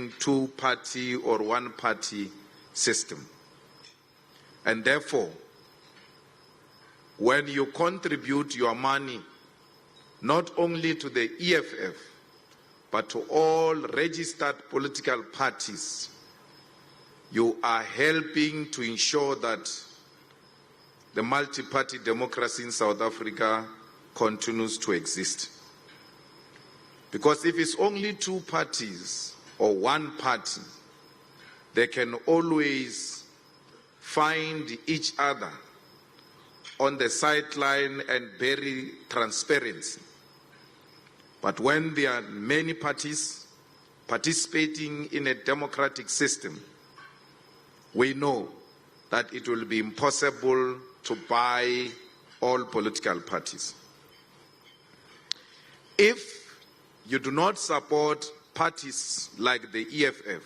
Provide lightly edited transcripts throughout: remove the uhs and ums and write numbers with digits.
having two-party or one-party system. And therefore, when you contribute your money not only to the EFF, but to all registered political parties, you are helping to ensure that the multi-party democracy in South Africa continues to exist. Because if it's only two parties or one party, they can always find each other on the sideline and bury transparency. But when there are many parties participating in a democratic system, we know that it will be impossible to buy all political parties. If you do not support parties like the EFF,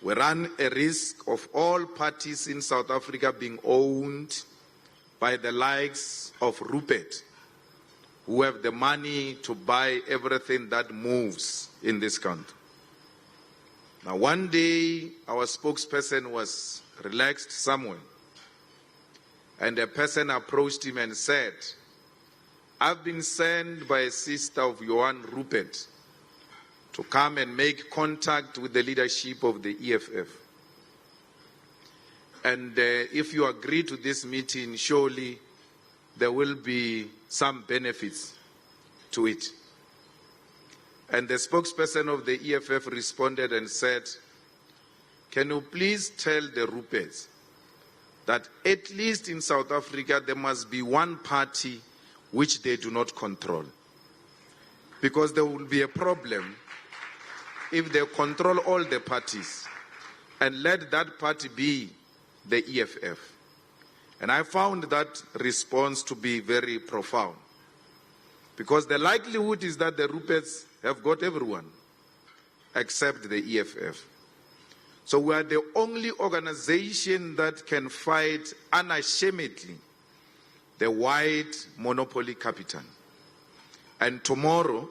we run a risk of all parties in South Africa being owned by the likes of Rupert, who have the money to buy everything that moves in this country. Now, one day, our spokesperson was relaxed somewhere, and a person approached him and said, "I've been sent by a sister of Johan Rupert to come and make contact with the leadership of the EFF. And if you agree to this meeting, surely there will be some benefits to it." And the spokesperson of the EFF responded and said, "Can you please tell the Ruperts that at least in South Africa there must be one party which they do not control? Because there will be a problem if they control all the parties and let that party be the EFF." And I found that response to be very profound, because the likelihood is that the Ruperts have got everyone except the EFF. So we are the only organization that can fight unashamedly the white monopoly capital. And tomorrow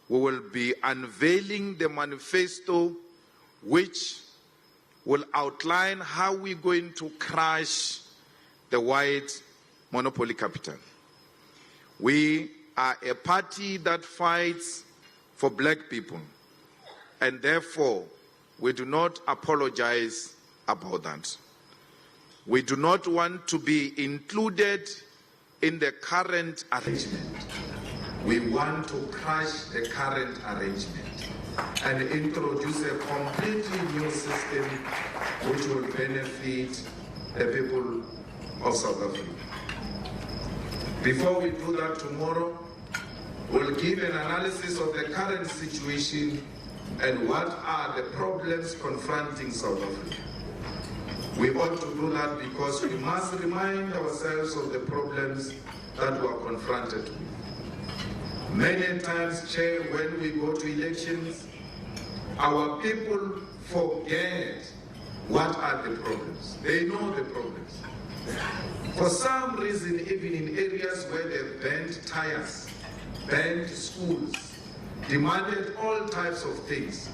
we will be unveiling the manifesto which will outline how we're going to crush the white monopoly capital. We are a party that fights for black people, and therefore we do not apologize about that. We do not want to be included in the current arrangement. We want to crush the current arrangement and introduce a completely new system which will benefit the people of South Africa. Before we do that tomorrow, we'll give an analysis of the current situation and what are the problems confronting South Africa. We ought to do that because we must remind ourselves of the problems that we are confronted with. Many times, Chair, when we go to elections, our people forget what are the problems. They know the problems. For some reason, even in areas where they've banned tires, banned schools, demanded all types of things,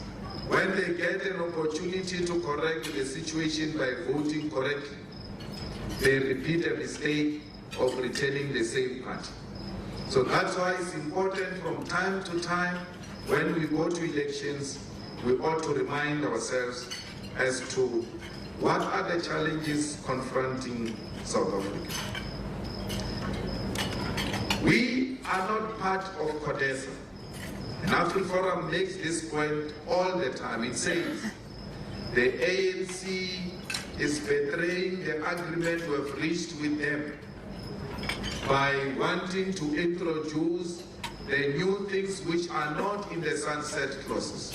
when they get an opportunity to correct the situation by voting correctly, they repeat a mistake of returning the same party. So that's why it's important from time to time, when we go to elections, we ought to remind ourselves as to what are the challenges confronting South Africa. We are not part of CODESA. And African Forum makes this point all the time. It says the ANC is betraying the agreement we have reached with them by wanting to introduce the new things which are not in the sunset clauses.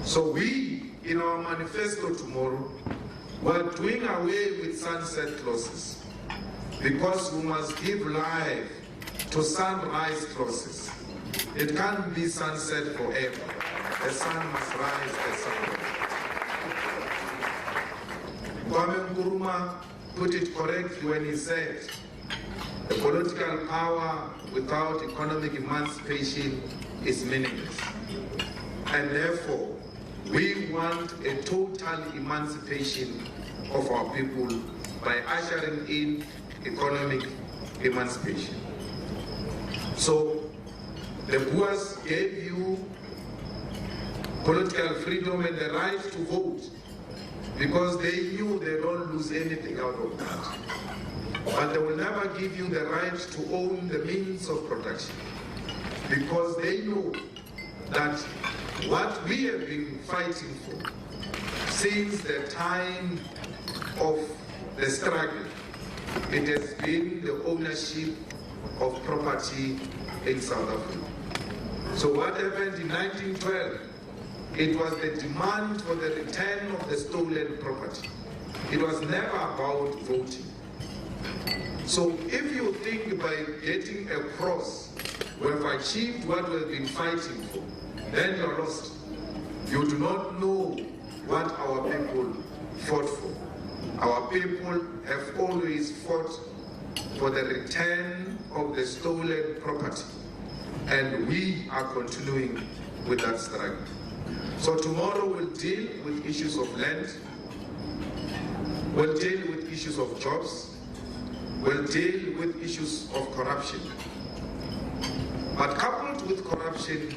So we, in our manifesto tomorrow, we're doing away with sunset clauses because we must give life to sunrise clauses. It can't be sunset forever. The sun must rise at some point. Kwame Nkrumah put it correctly when he said, the political power without economic emancipation is meaningless. And therefore, we want a total emancipation of our people by ushering in economic emancipation. So the Boers gave you political freedom and the right to vote because they knew they don't lose anything out of that. But they will never give you the right to own the means of production because they know that what we have been fighting for since the time of the struggle, it has been the ownership of property in South Africa. So what happened in 1912? It was the demand for the return of the stolen property. It was never about voting. So if you think by getting across we have achieved what we have been fighting for, then you're lost. You do not know what our people fought for. Our people have always fought for the return of the stolen property, and we are continuing with that struggle. So tomorrow we'll deal with issues of land, we'll deal with issues of jobs, we'll deal with issues of corruption. But coupled with corruption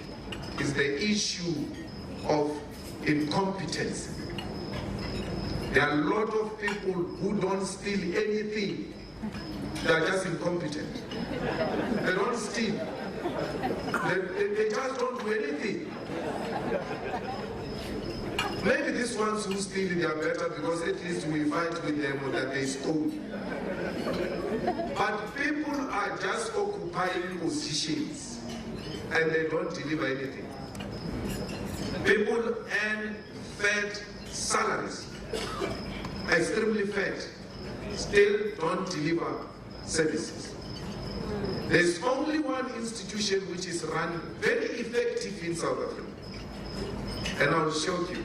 is the issue of incompetence. There are a lot of people who don't steal anything. They are just incompetent. They don't steal. They just don't do anything. Maybe these ones who steal, they are better because at least we fight with them or that they stole. But people are just occupying positions and they don't deliver anything. People earn fat salaries, extremely fat, still don't deliver services. There's only one institution which is run very effective in South Africa, and I'll show you.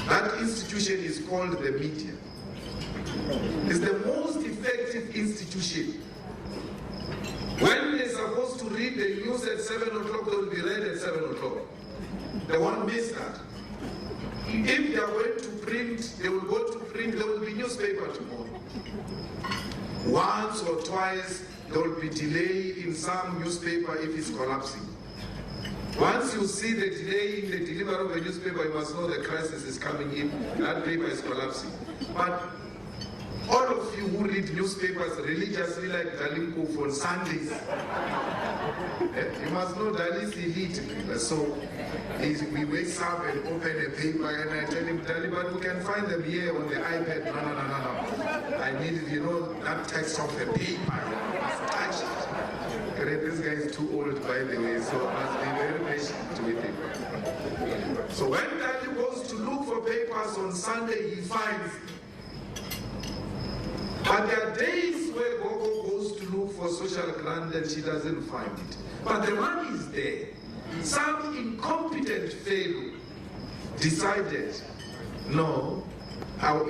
That institution is called the media. It's the most effective institution. When they're supposed to read the news at 7 o'clock, they will be read at 7 o'clock. They won't miss that. If they are going to print, they will go to print, there will be newspaper tomorrow. Once or twice, there will be delay in some newspaper if it's collapsing. Once you see the delay in the delivery of a newspaper, you must know the crisis is coming in, that paper is collapsing. But all of you who read newspapers religiously like Dalimko on Sundays, you must know Dali is elite. So we wake up and open a paper and I tell him, Dali, but we can find them here on the iPad. No. I need, that text of the paper. I must touch it. This guy is too old, by the way, so I must be very patient with him. So when Dali goes to look for papers on Sunday, he finds it. But there are days where Gogo goes to look for social grant and she doesn't find it. But the money is there. Some incompetent fellow decided, no,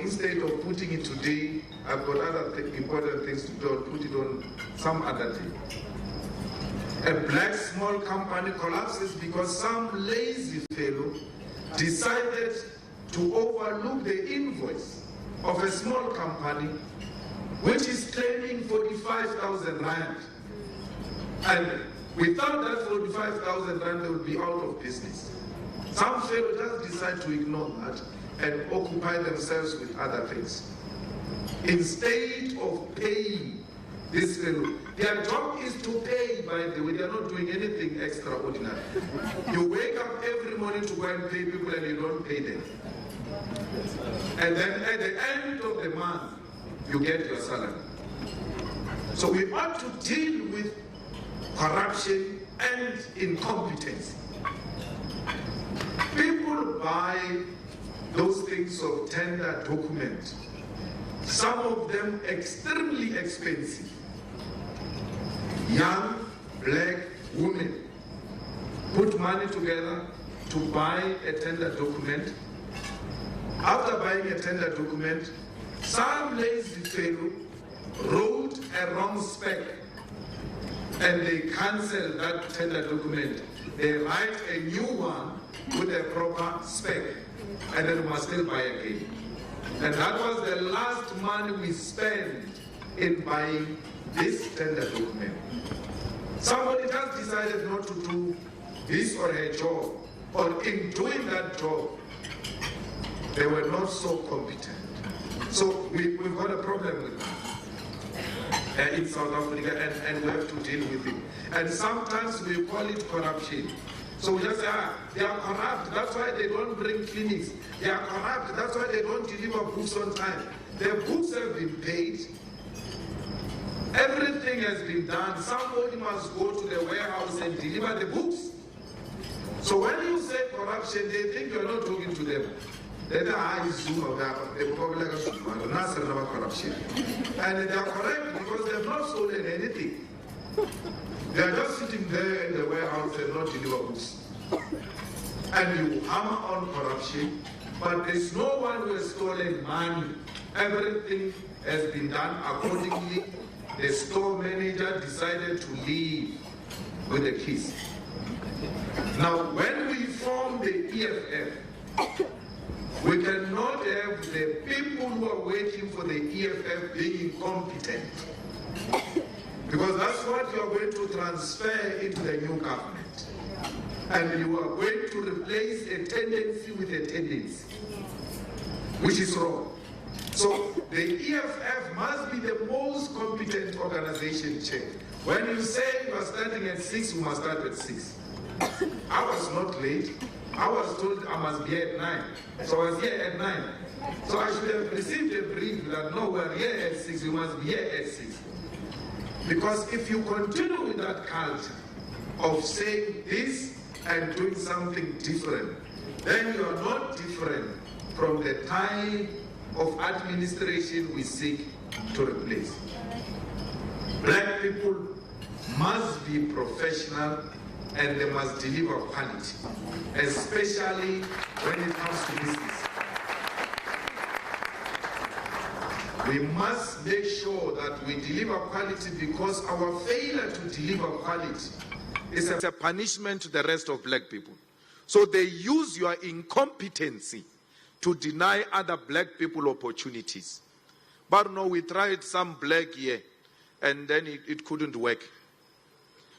instead of putting it today, I've got other important things to do, I'll put it on some other day. A black small company collapses because some lazy fellow decided to overlook the invoice of a small company which is claiming 45,000 rand. And without that 45,000 rand, they will be out of business. Some fellow just decide to ignore that and occupy themselves with other things. Instead of paying this fellow, their job is to pay, by the way, they are not doing anything extraordinary. You wake up every morning to go and pay people and you don't pay them. And then at the end of the month, you get your salary. So we ought to deal with corruption and incompetence. People buy those things of tender document, some of them extremely expensive. Young black women put money together to buy a tender document. After buying a tender document, some lazy fellow wrote a wrong spec and they cancel that tender document. They write a new one with a proper spec, and then we must still buy again. And that was the last money we spent in buying this tender document. Somebody just decided not to do his or her job, or in doing that job, they were not so competent. So we've got a problem with that in South Africa, and we have to deal with it. And sometimes we call it corruption. So we just say, they are corrupt, that's why they don't bring clinics. They are corrupt, that's why they don't deliver books on time. Their books have been paid. Everything has been done. Somebody must go to the warehouse and deliver the books. So when you say corruption, they think you're not talking to them. They say, corruption. And they are correct because they have not stolen anything. They are just sitting there in the warehouse and not deliver books. And you hammer on corruption, but there's no one who has stolen money. Everything has been done accordingly. The store manager decided to leave with the keys. Now, when we form the EFF, we cannot have the people who are waiting for the EFF being incompetent. Because that's what you are going to transfer into the new government. And you are going to replace a tendency with a tendency, which is wrong. So the EFF must be the most competent organization check. When you say you are starting at 6, you must start at 6. I was not late. I was told I must be at 9. So I was here at 9. So I should have received a brief that no, we're here at 6, we must be here at 6. Because if you continue with that culture of saying this and doing something different, then you are not different from the type of administration we seek to replace. Black people must be professional and they must deliver quality, especially when it comes to business. We must make sure that we deliver quality because our failure to deliver quality is a punishment to the rest of black people. So they use your incompetency to deny other black people opportunities. But no, we tried some black here and then it couldn't work.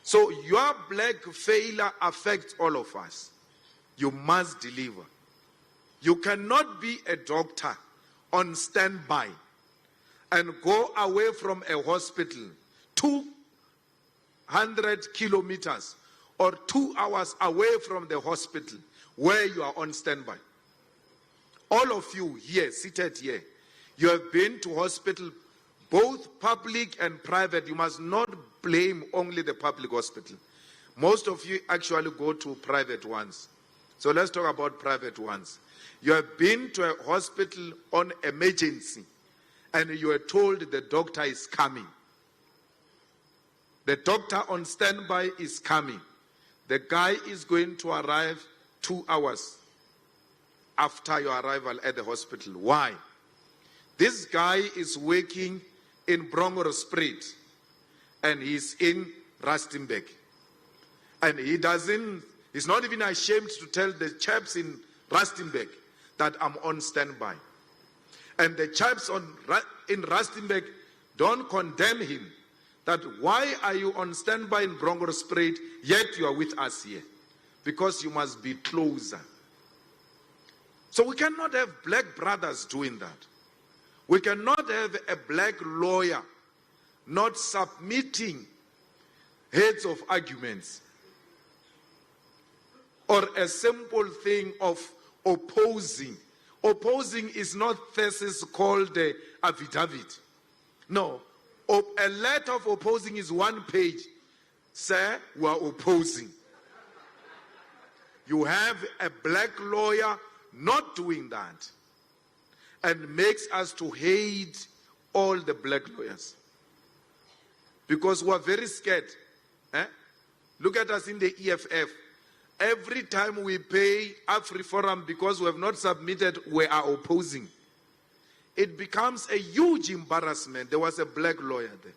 So your black failure affects all of us. You must deliver. You cannot be a doctor on standby and go away from a hospital 200 kilometers or 2 hours away from the hospital where you are on standby. All of you here, seated here, you have been to hospital, both public and private. You must not blame only the public hospital. Most of you actually go to private ones. So let's talk about private ones. You have been to a hospital on emergency and you are told the doctor is coming. The doctor on standby is coming. The guy is going to arrive 2 hours after your arrival at the hospital. Why? This guy is working in Bronkhorstspruit and he's in Rustenburg. And he's not even ashamed to tell the chaps in Rustenburg that I'm on standby. And the chaps in Rustenburg don't condemn him that why are you on standby in Bronkhorstspruit yet you are with us here? Because you must be closer. So we cannot have black brothers doing that. We cannot have a black lawyer not submitting heads of arguments or a simple thing of opposing. Opposing is not thesis called the affidavit. No. A letter of opposing is 1 page. Sir, we are opposing. You have a black lawyer not doing that and makes us to hate all the black lawyers because we are very scared. Look at us in the EFF. Every time we pay AfriForum because we have not submitted, we are opposing. It becomes a huge embarrassment. There was a black lawyer there.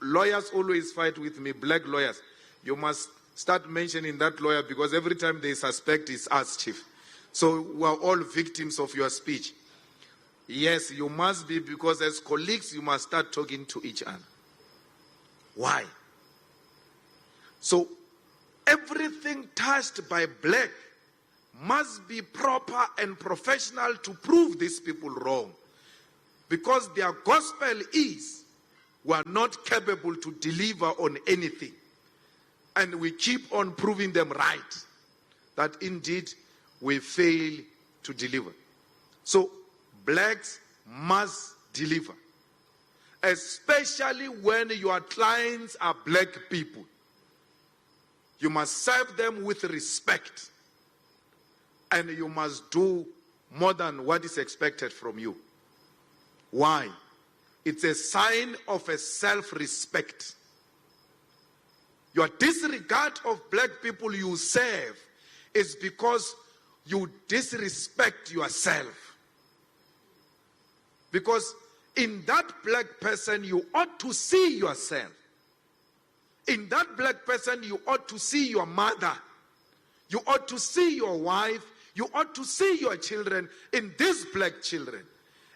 Lawyers always fight with me, black lawyers. You must start mentioning that lawyer, because every time they suspect it's us, Chief. So we are all victims of your speech. Yes, you must be, because as colleagues, you must start talking to each other. Why? So everything touched by black must be proper and professional to prove these people wrong. Because their gospel is, we are not capable to deliver on anything. And we keep on proving them right, that indeed we fail to deliver. So blacks must deliver, especially when your clients are black people. You must serve them with respect, and you must do more than what is expected from you. Why? It's a sign of a self-respect. Your disregard of black people you serve is because you disrespect yourself. Because in that black person you ought to see yourself. In that black person you ought to see your mother. You ought to see your wife. You ought to see your children in these black children.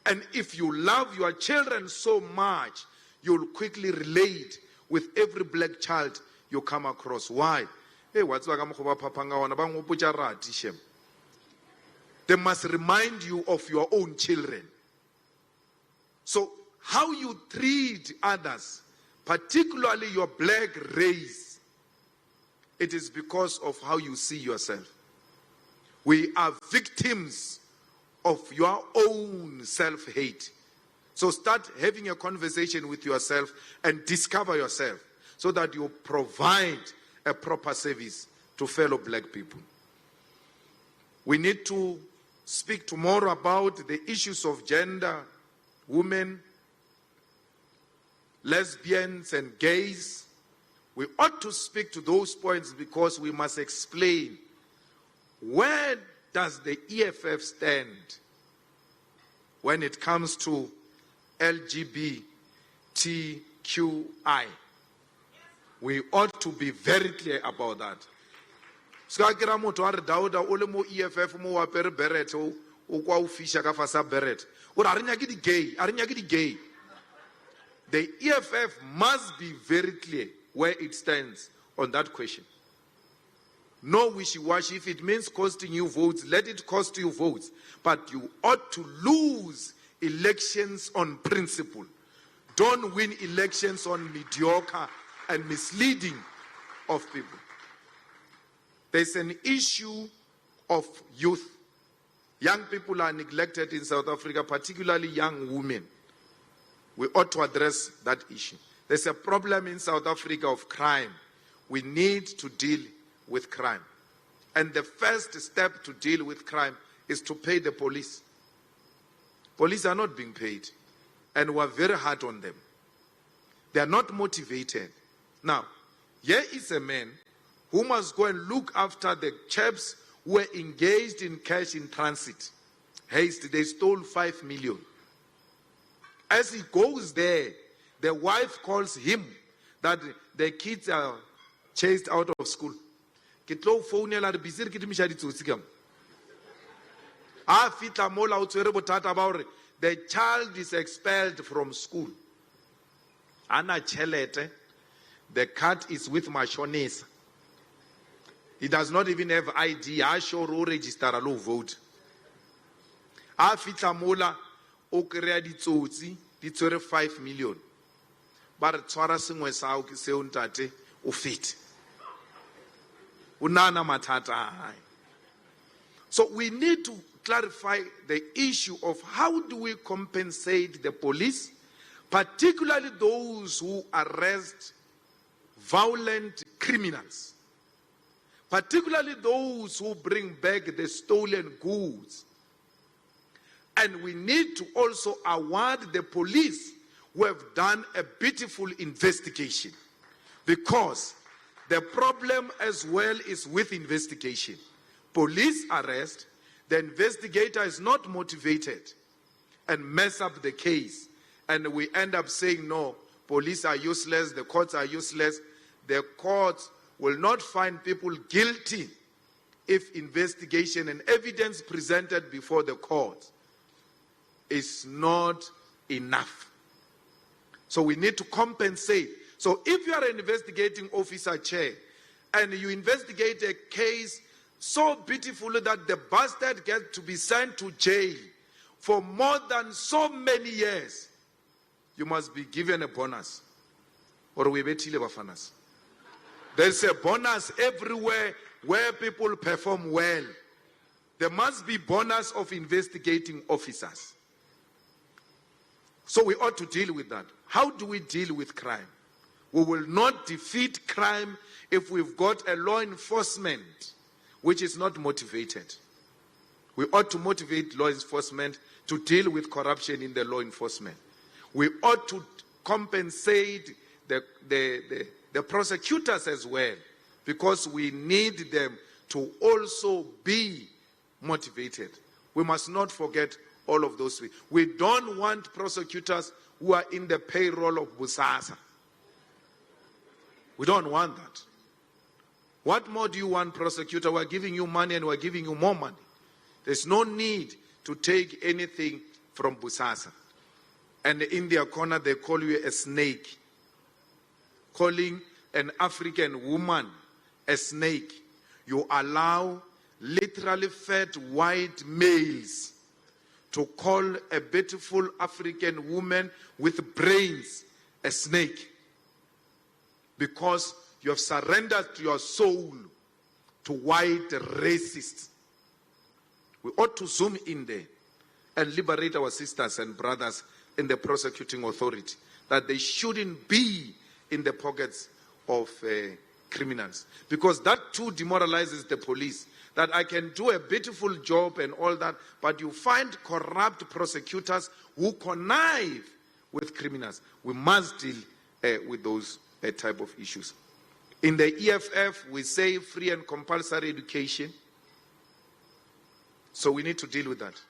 And if you love your children so much, you'll quickly relate with every black child you come across. Why? They must remind you of your own children. So how you treat others, particularly your black race, it is because of how you see yourself. We are victims of your own self-hate. So start having a conversation with yourself and discover yourself, so that you provide a proper service to fellow black people. We need to speak tomorrow about the issues of gender, women, lesbians and gays. We ought to speak to those points, because we must explain, where does the EFF stand when it comes to LGBTQI? We ought to be very clear about that. EFF mo apere beret o kwa o fisha ka fa sa beret. Ora a re nyake di gay. The EFF must be very clear where it stands on that question. No wishy-washy. If it means costing you votes, let it cost you votes. But you ought to lose elections on principle. Don't win elections on mediocre and misleading of people. There's an issue of youth. Young people are neglected in South Africa, particularly young women. We ought to address that issue. There's a problem in South Africa of crime. We need to deal with crime. And the first step to deal with crime is to pay the police. Police are not being paid, and we're very hard on them. They are not motivated. Now, here is a man who must go and look after the chaps who were engaged in cash in transit. Haste, they stole 5 million. As he goes there, the wife calls him that the kids are chased out of school. The child is expelled from school. Ana chelete, the cat is with Mashones. He does not even have ID. I show register a low vote. Afita mola okrea ditsotsi di tsere 5 million. But tswara sengwe sa o ke se ontate o fit. Unana matata. So we need to clarify the issue of how do we compensate the police, particularly those who arrest violent criminals, particularly those who bring back the stolen goods. And we need to also award the police who have done a beautiful investigation, because the problem as well is with investigation. Police arrest, the investigator is not motivated and mess up the case. And we end up saying, no, police are useless, the courts are useless. The courts will not find people guilty if investigation and evidence presented before the court is not enough. So we need to compensate. So if you are an investigating officer, Chair, and you investigate a case so beautifully that the bastard gets to be sent to jail for more than so many years, you must be given a bonus. Or we betile bafanas. There's a bonus everywhere where people perform well. There must be bonus of investigating officers. So we ought to deal with that. How do we deal with crime? We will not defeat crime if we've got a law enforcement which is not motivated. We ought to motivate law enforcement to deal with corruption in the law enforcement. We ought to compensate the prosecutors as well, because we need them to also be motivated. We must not forget all of those things. We don't want prosecutors who are in the payroll of Busasa. We don't want that. What more do you want, prosecutor? We're giving you money and we're giving you more money. There's no need to take anything from Busasa. And in their corner, they call you a snake. Calling an African woman a snake. You allow literally fat white males to call a beautiful African woman with brains a snake, because you have surrendered your soul to white racists. We ought to zoom in there and liberate our sisters and brothers in the prosecuting authority, that they shouldn't be in the pockets of criminals, because that too demoralizes the police. That I can do a beautiful job and all that, but you find corrupt prosecutors who connive with criminals. We must deal with those type of issues. In the EFF, we say free and compulsory education. So we need to deal with that.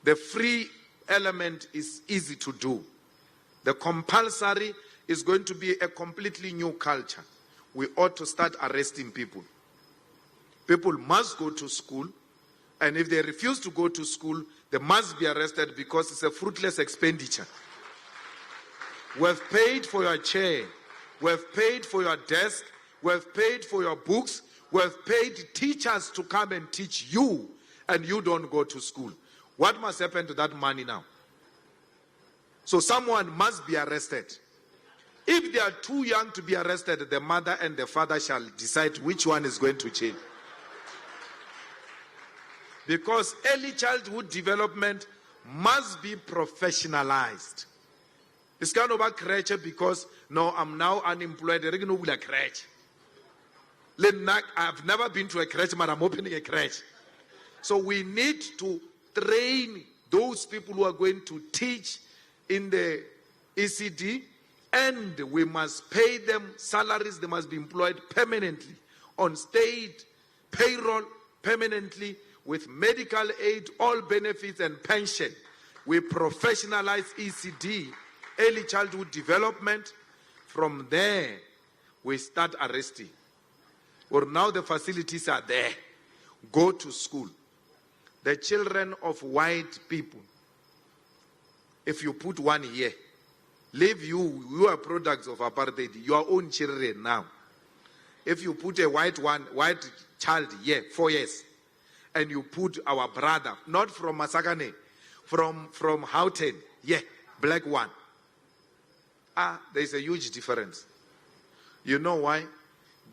The free element is easy to do. The compulsory is going to be a completely new culture. We ought to start arresting people. People must go to school, and if they refuse to go to school, they must be arrested, because it's a fruitless expenditure. We've paid for your chair, we've paid for your desk, we've paid for your books, we've paid teachers to come and teach you, and you don't go to school. What must happen to that money now? So someone must be arrested. If they are too young to be arrested, the mother and the father shall decide which one is going to jail. Because early childhood development must be professionalized. It's kind of a crutch because, no, I'm now unemployed. I've never been to a crutch, but I'm opening a crutch. So we need to train those people who are going to teach in the ECD, and we must pay them salaries. They must be employed permanently on state payroll permanently, with medical aid, all benefits and pension. We professionalize ECD, early childhood development. From there, we start arresting. Or now the facilities are there. Go to school. The children of white people, if you put one here, leave you are products of apartheid, your own children now. If you put a white child here, 4 years, and you put our brother, not from Masakane, from Houghton, black one. There's a huge difference. You know why?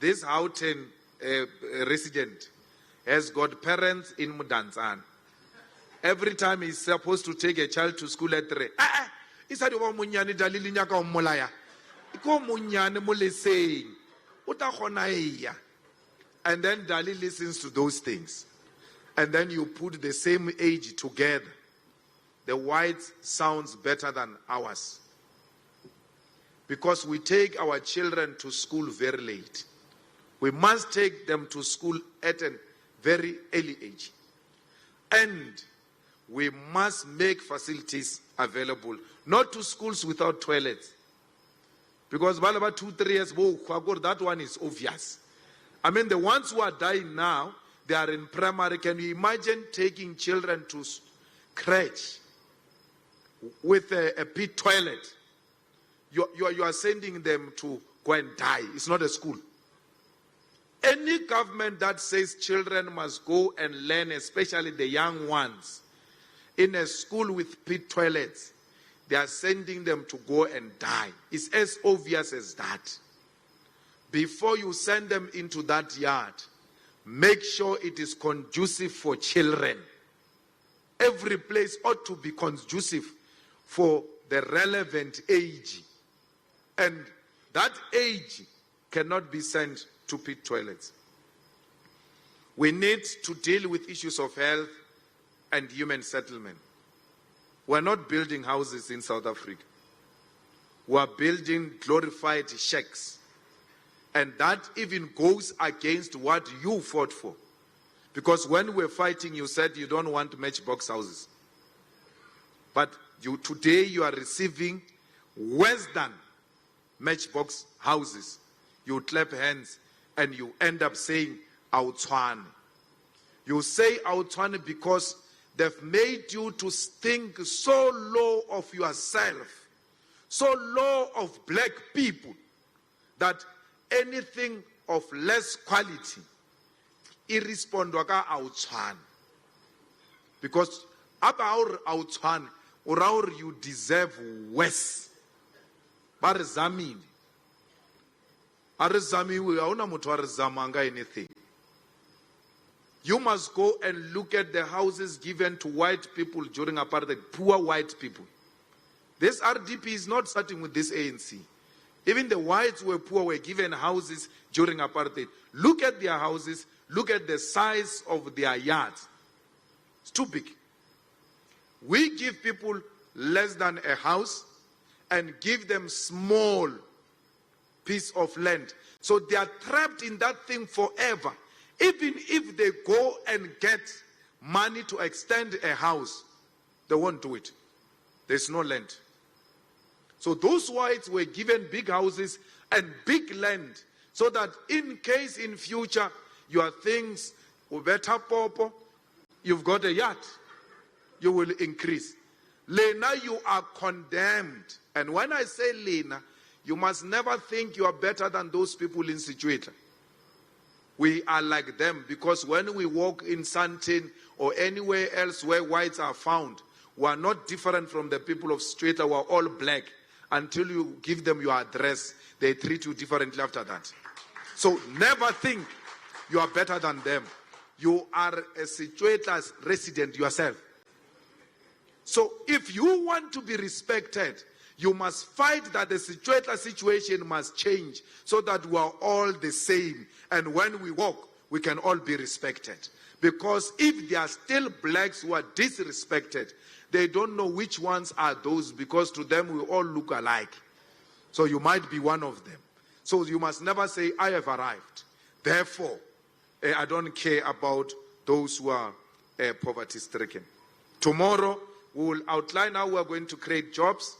This Houghton resident has got parents in Mudanzan. Every time he's supposed to take a child to school at 3, and then Dali listens to those things. And then you put the same age together. The whites sounds better than ours. Because we take our children to school very late. We must take them to school at a very early age. And we must make facilities available. Not to schools without toilets. Because about 2-3 years, that one is obvious. I mean, the ones who are dying now, they are in primary. Can you imagine taking children to crèche with a pit toilet? You are sending them to go and die. It's not a school. Any government that says children must go and learn, especially the young ones, in a school with pit toilets, they are sending them to go and die. It's as obvious as that. Before you send them into that yard, make sure it is conducive for children. Every place ought to be conducive for the relevant age. And that age cannot be sent to pit toilets. We need to deal with issues of health and human settlement. We're not building houses in South Africa. We're building glorified shacks. And that even goes against what you fought for. Because when we're fighting, you said you don't want matchbox houses. But today you are receiving worse than matchbox houses. You clap hands and you end up saying, Autwane. You say Autwane because they've made you to think so low of yourself, so low of black people, that anything of less quality, irrespondwa ka Autwane. Because about Autwane, or you deserve worse. Barizamini. Arizami, we are not mutuarizamanga anything. You must go and look at the houses given to white people during apartheid, poor white people. This RDP is not starting with this ANC. Even the whites who were poor were given houses during apartheid. Look at their houses, look at the size of their yards. It's too big. We give people less than a house and give them small piece of land. So they are trapped in that thing forever. Even if they go and get money to extend a house, they won't do it. There's no land. So those whites were given big houses and big land so that in case in future your things will better popo, you've got a yacht, you will increase. Lena, you are condemned. And when I say Lena, you must never think you are better than those people in Situata. We are like them because when we walk in Sandton or anywhere else where whites are found, we are not different from the people of Situata. We are all black. Until you give them your address, they treat you differently after that. So never think you are better than them. You are a Situata resident yourself. So if you want to be respected, you must fight that the Situata situation must change so that we are all the same. And when we walk, we can all be respected. Because if there are still blacks who are disrespected, they don't know which ones are those because to them we all look alike. So you might be one of them. So you must never say, I have arrived. Therefore, I don't care about those who are poverty-stricken. Tomorrow, we will outline how we are going to create jobs,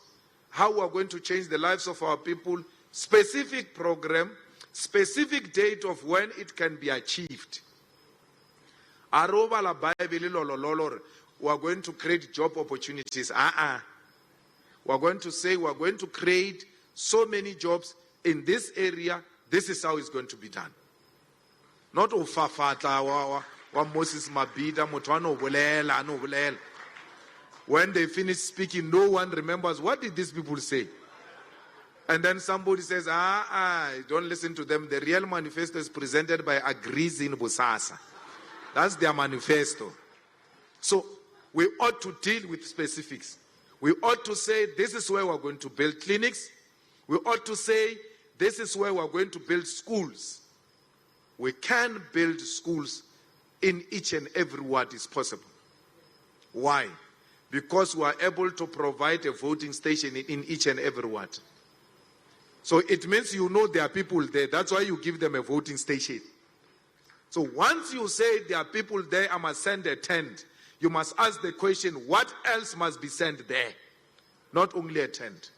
how we are going to change the lives of our people, specific program, specific date of when it can be achieved. We are going to create job opportunities. We are going to say we are going to create so many jobs in this area. This is how it's going to be done. Not ufafata wa Moses Mabida mutwano bulela no bulela. When they finish speaking, no one remembers what did these people say. And then somebody says, don't listen to them. The real manifesto is presented by Agrees in Busasa. That's their manifesto. So we ought to deal with specifics. We ought to say, this is where we're going to build clinics. We ought to say, this is where we're going to build schools. We can build schools in each and every ward is possible. Why? Because we are able to provide a voting station in each and every ward. So it means you know there are people there. That's why you give them a voting station. So once you say there are people there, I must send a tent. You must ask the question, what else must be sent there? Not only a tent.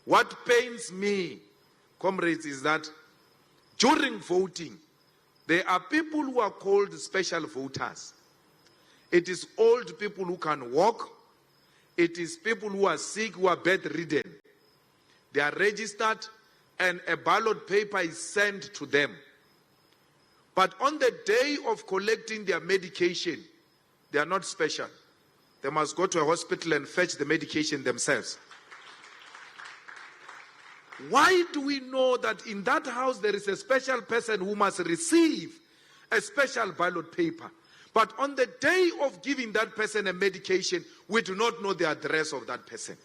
What pains me, comrades, is that during voting, there are people who are called special voters. It is old people who can walk. It is people who are sick, who are bedridden. They are registered and a ballot paper is sent to them. But on the day of collecting their medication, they are not special. They must go to a hospital and fetch the medication themselves. Why do we know that in that house there is a special person who must receive a special ballot paper? But on the day of giving that person a medication, we do not know the address of that person.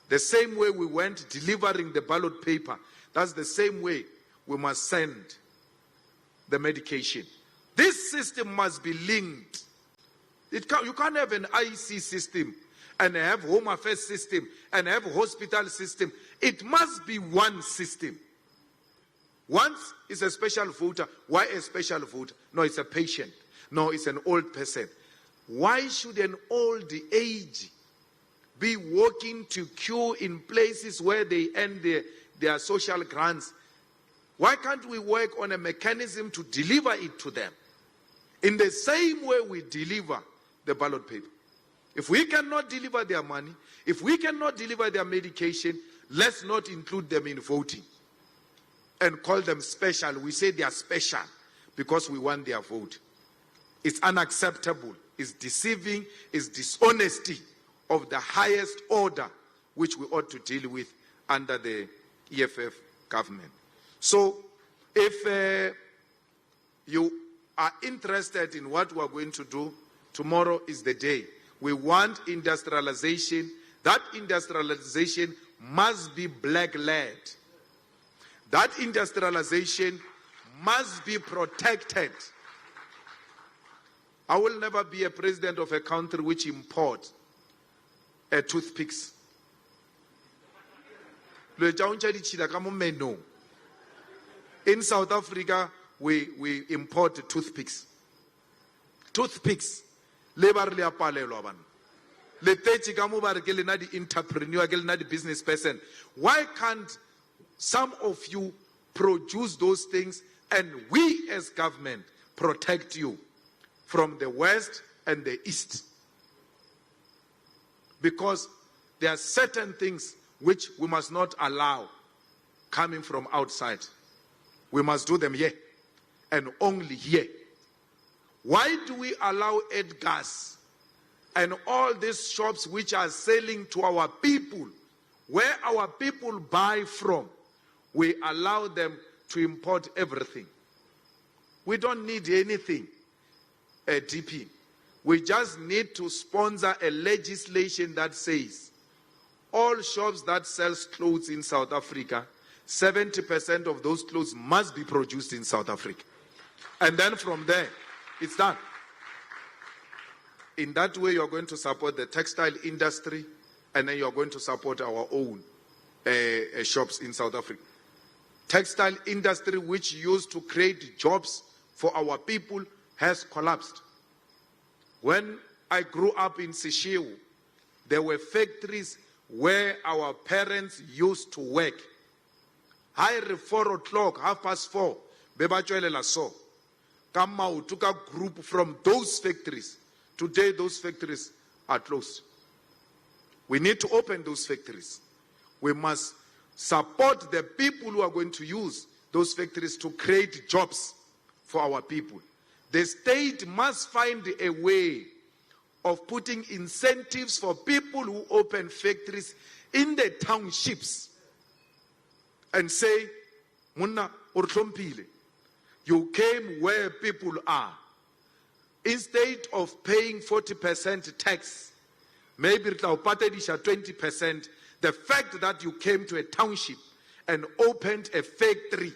The same way we went delivering the ballot paper, that's the same way we must send the medication. This system must be linked. You can't have an IC system and have home affairs system and have hospital system. It must be one system. Once is a special voter. Why a special voter? No, it's a patient. No, it's an old person. Why should an old age be walking to queue in places where they earn their social grants? Why can't we work on a mechanism to deliver it to them? In the same way we deliver the ballot paper. If we cannot deliver their money, if we cannot deliver their medication, let's not include them in voting and call them special. We say they are special because we want their vote. It's unacceptable. It's deceiving. It's dishonesty of the highest order which we ought to deal with under the EFF government. So if you are interested in what we are going to do, tomorrow is the day. We want industrialization. That industrialization must be black-led. That industrialization must be protected. I will never be a president of a country which imports toothpicks. In South Africa, we import toothpicks. Toothpicks. Labor le apalelwa bana. Le tete ka mo ba re ke lena di entrepreneur ke lena di business person. Why can't some of you produce those things and we as government protect you from the west and the east? Because there are certain things which we must not allow coming from outside. We must do them here and only here. Why do we allow Edgar's and all these shops which are selling to our people, where our people buy from, we allow them to import everything? We don't need anything, DP. We just need to sponsor a legislation that says all shops that sells clothes in South Africa, 70% of those clothes must be produced in South Africa. And then from there, it's done. In that way, you're going to support the textile industry, and then you're going to support our own shops in South Africa. Textile industry, which used to create jobs for our people, has collapsed. When I grew up in Sishiu, there were factories where our parents used to work. High 4 o'clock, 4:30, beba so. Kamau took a group from those factories. Today, those factories are closed. We need to open those factories. We must support the people who are going to use those factories to create jobs for our people. The state must find a way of putting incentives for people who open factories in the townships and say, Munna orthompile. You came where people are. Instead of paying 40% tax, maybe 20%, the fact that you came to a township and opened a factory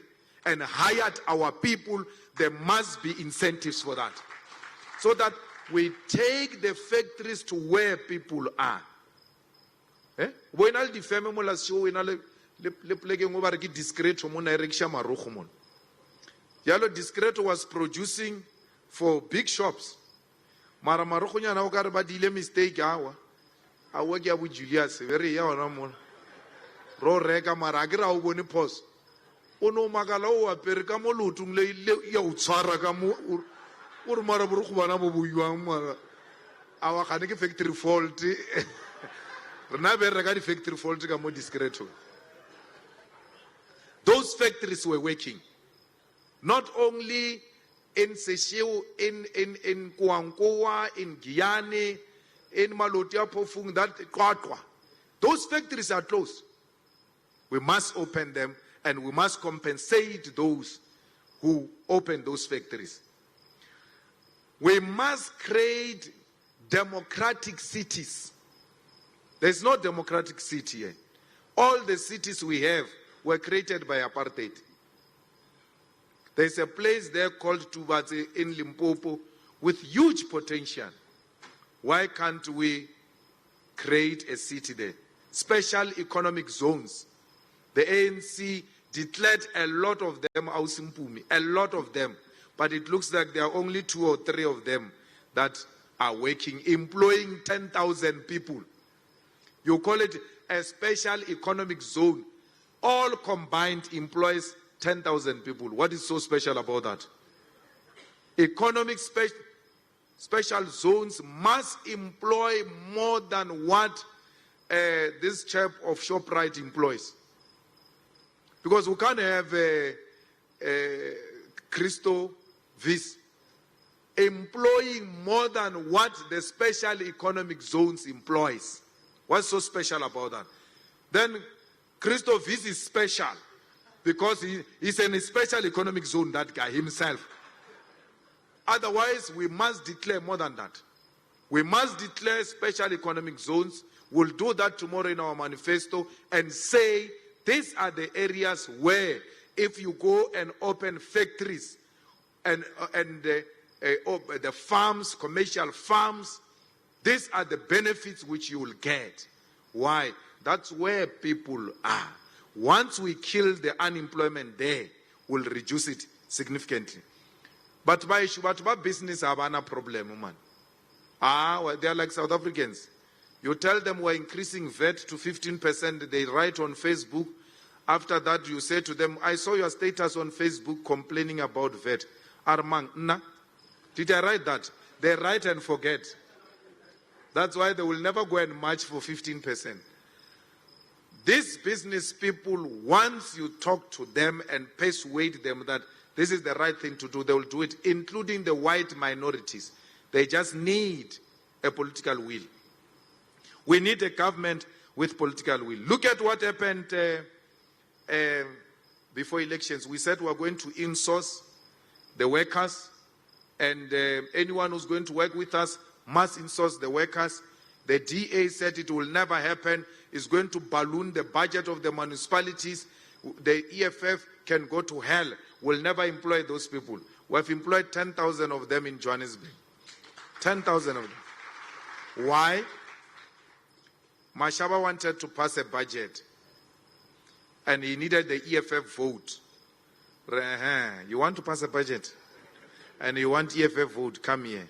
and hired our people, there must be incentives for that. So that we take the factories to where people are. When all the family show in le plekeng over ke discreto mo na rekisha marogo mo. Yalo discreto was producing for big shops. Mara marogo nyana o ka re ba dile mistake awa. Awa ke ya bo Julius very ya ona mo. ro reka mara ke ra o bone pos o no makala o apere ka mo lotung le ya o tshwara ka mo o re mara bo re go bana bo buiwang mara a wa gane ke factory fault rena be reka di factory fault ka mo discreto. Those factories were working not only in Sesheu, in Kuankoa, in Guyane, in Malotia Pofung, that Kwatwa. Those factories are closed. We must open them and we must compensate those who open those factories. We must create democratic cities. There's no democratic city here. All the cities we have were created by apartheid. There's a place there called Tubatse in Limpopo with huge potential. Why can't we create a city there? Special economic zones. The ANC declared a lot of them, a lot of them. But it looks like there are only 2 or 3 of them that are working, employing 10,000 people. You call it a special economic zone. All combined employs 10,000 people. What is so special about that? Economic special zones must employ more than what this chap of ShopRite employs. Because we can't have Christo Vis employing more than what the special economic zones employs. What's so special about that? Then Christo Vis is special because he's in a special economic zone, that guy himself. Otherwise, we must declare more than that. We must declare special economic zones. We'll do that tomorrow in our manifesto and say these are the areas where if you go and open factories and the farms, commercial farms, these are the benefits which you will get. Why? That's where people are. Once we kill the unemployment there, we'll reduce it significantly. But by business have a problem, man. They are like South Africans. You tell them we're increasing VAT to 15%, they write on Facebook. After that, you say to them, I saw your status on Facebook complaining about VAT. Armang, nah. Did I write that? They write and forget. That's why they will never go and march for 15%. These business people, once you talk to them and persuade them that this is the right thing to do, they will do it, including the white minorities. They just need a political will. We need a government with political will. Look at what happened before elections. We said we are going to insource the workers, and anyone who's going to work with us must insource the workers. The DA said it will never happen. It's going to balloon the budget of the municipalities. The EFF can go to hell. We'll never employ those people. We have employed 10,000 of them in Johannesburg. 10,000 of them. Why? Mashaba wanted to pass a budget, and he needed the EFF vote. You want to pass a budget, and you want EFF vote, come here.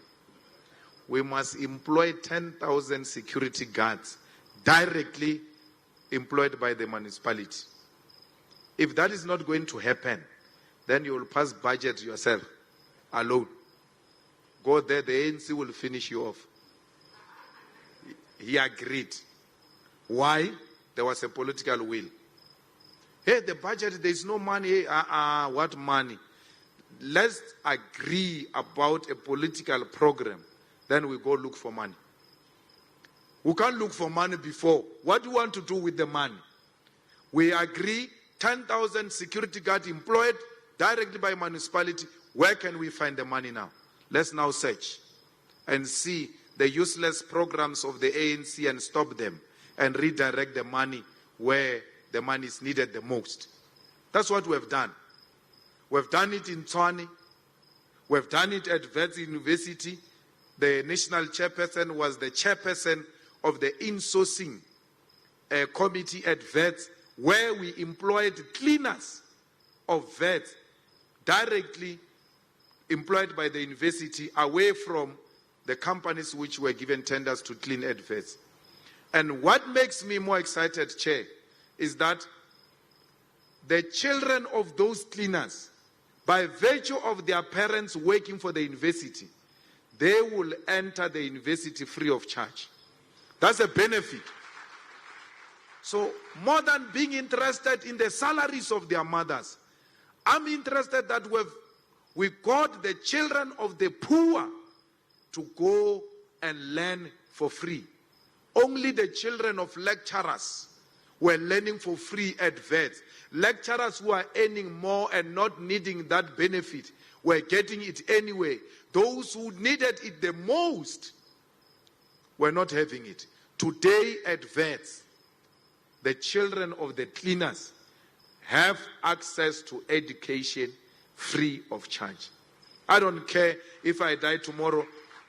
We must employ 10,000 security guards directly employed by the municipality. If that is not going to happen, then you will pass budget yourself, alone. Go there, the ANC will finish you off. He agreed. Why? There was a political will. Hey, the budget, there is no money. What money? Let's agree about a political program. Then we go look for money. We can't look for money before. What do you want to do with the money? We agree 10,000 security guards employed directly by municipality. Where can we find the money now? Let's now search and see the useless programs of the ANC and stop them and redirect the money where the money is needed the most. That's what we have done. We've done it in Tshwane. We've done it at Wits University. The national chairperson was the chairperson of the insourcing committee at Wits, where we employed cleaners of Wits directly employed by the university away from the companies which were given tenders to clean at Wits. And what makes me more excited, Chair, is that the children of those cleaners, by virtue of their parents working for the university, they will enter the university free of charge. That's a benefit. So more than being interested in the salaries of their mothers, I'm interested that we got the children of the poor to go and learn for free. Only the children of lecturers were learning for free at VETS. Lecturers who are earning more and not needing that benefit were getting it anyway. Those who needed it the most were not having it. Today at VETS, the children of the cleaners have access to education free of charge. I don't care if I die tomorrow.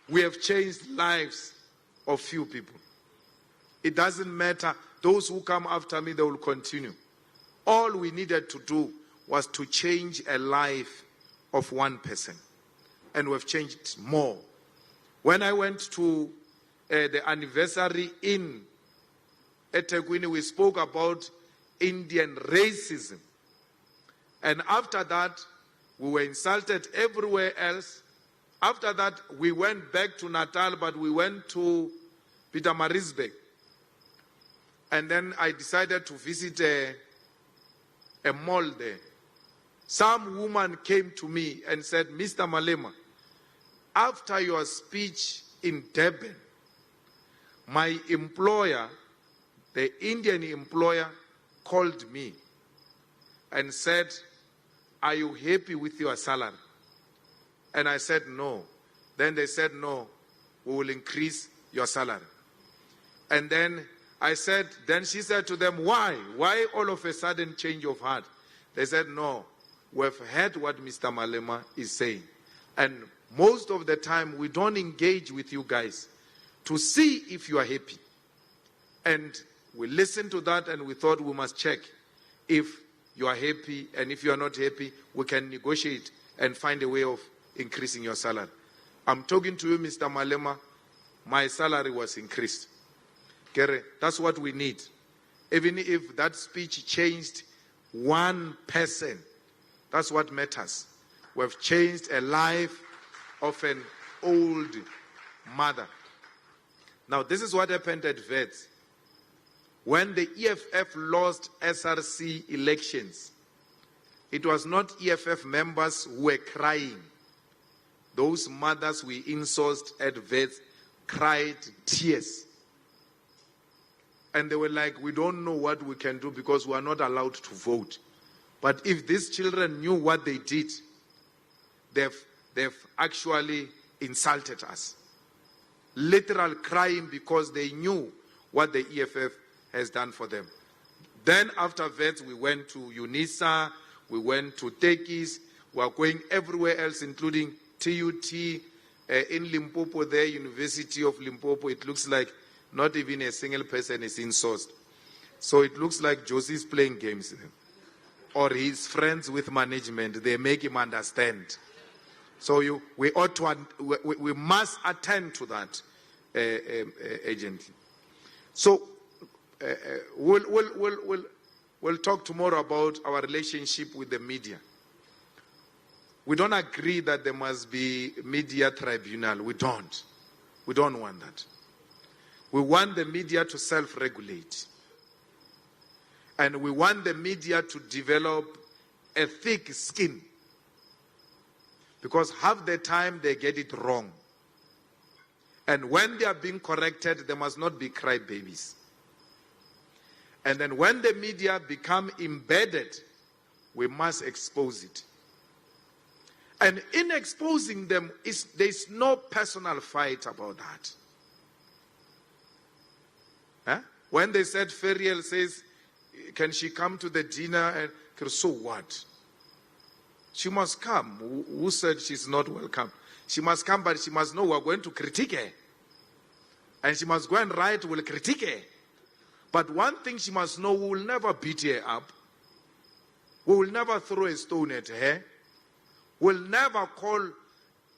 We have changed lives of few people. It doesn't matter. Those who come after me, they will continue. All we needed to do was to change a life of one person. And we've changed more. When I went to the anniversary in eThekwini, we spoke about Indian racism. And after that, we were insulted everywhere else. After that, we went back to Natal, but we went to Pietermaritzburg. And then I decided to visit a mall there. Some woman came to me and said, Mr. Malema, after your speech in Durban, my employer, the Indian employer, called me and said, are you happy with your salary? And I said, no. Then they said, no, we will increase your salary. And then she said to them, why? Why all of a sudden change of heart? They said, no, we've heard what Mr. Malema is saying. And most of the time, we don't engage with you guys to see if you are happy. And we listened to that and we thought we must check if you are happy, and if you are not happy, we can negotiate and find a way of increasing your salary. I'm talking to you, Mr. Malema, my salary was increased. Kere, that's what we need. Even if that speech changed one person, that's what matters. We've changed a life of an old mother. Now, this is what happened at VETS. When the EFF lost SRC elections, it was not EFF members who were crying. Those mothers we insourced at VETS cried tears. And they were like, we don't know what we can do because we are not allowed to vote. But if these children knew what they did, they've actually insulted us. Literal crying because they knew what the EFF has done for them. Then after VETS, we went to UNISA, we went to Tekis, we are going everywhere else, including TUT, in Limpopo, there, University of Limpopo. It looks like not even a single person is insourced. So it looks like Josie's playing games. Or he's friends with management. They make him understand. So we must attend to that urgently. So we'll talk tomorrow about our relationship with the media. We don't agree that there must be media tribunal. We don't want that. We want the media to self-regulate. And we want the media to develop a thick skin. Because half the time they get it wrong. And when they are being corrected, they must not be crybabies. And then when the media become embedded, we must expose it. And in exposing them, there's no personal fight about that. Huh? When they said, Feriel says, can she come to the dinner? And so what? She must come. Who said she's not welcome? She must come, but she must know we're going to critique her. And she must go and write, we'll critique her. But one thing she must know, we will never beat her up. We will never throw a stone at her. We'll never call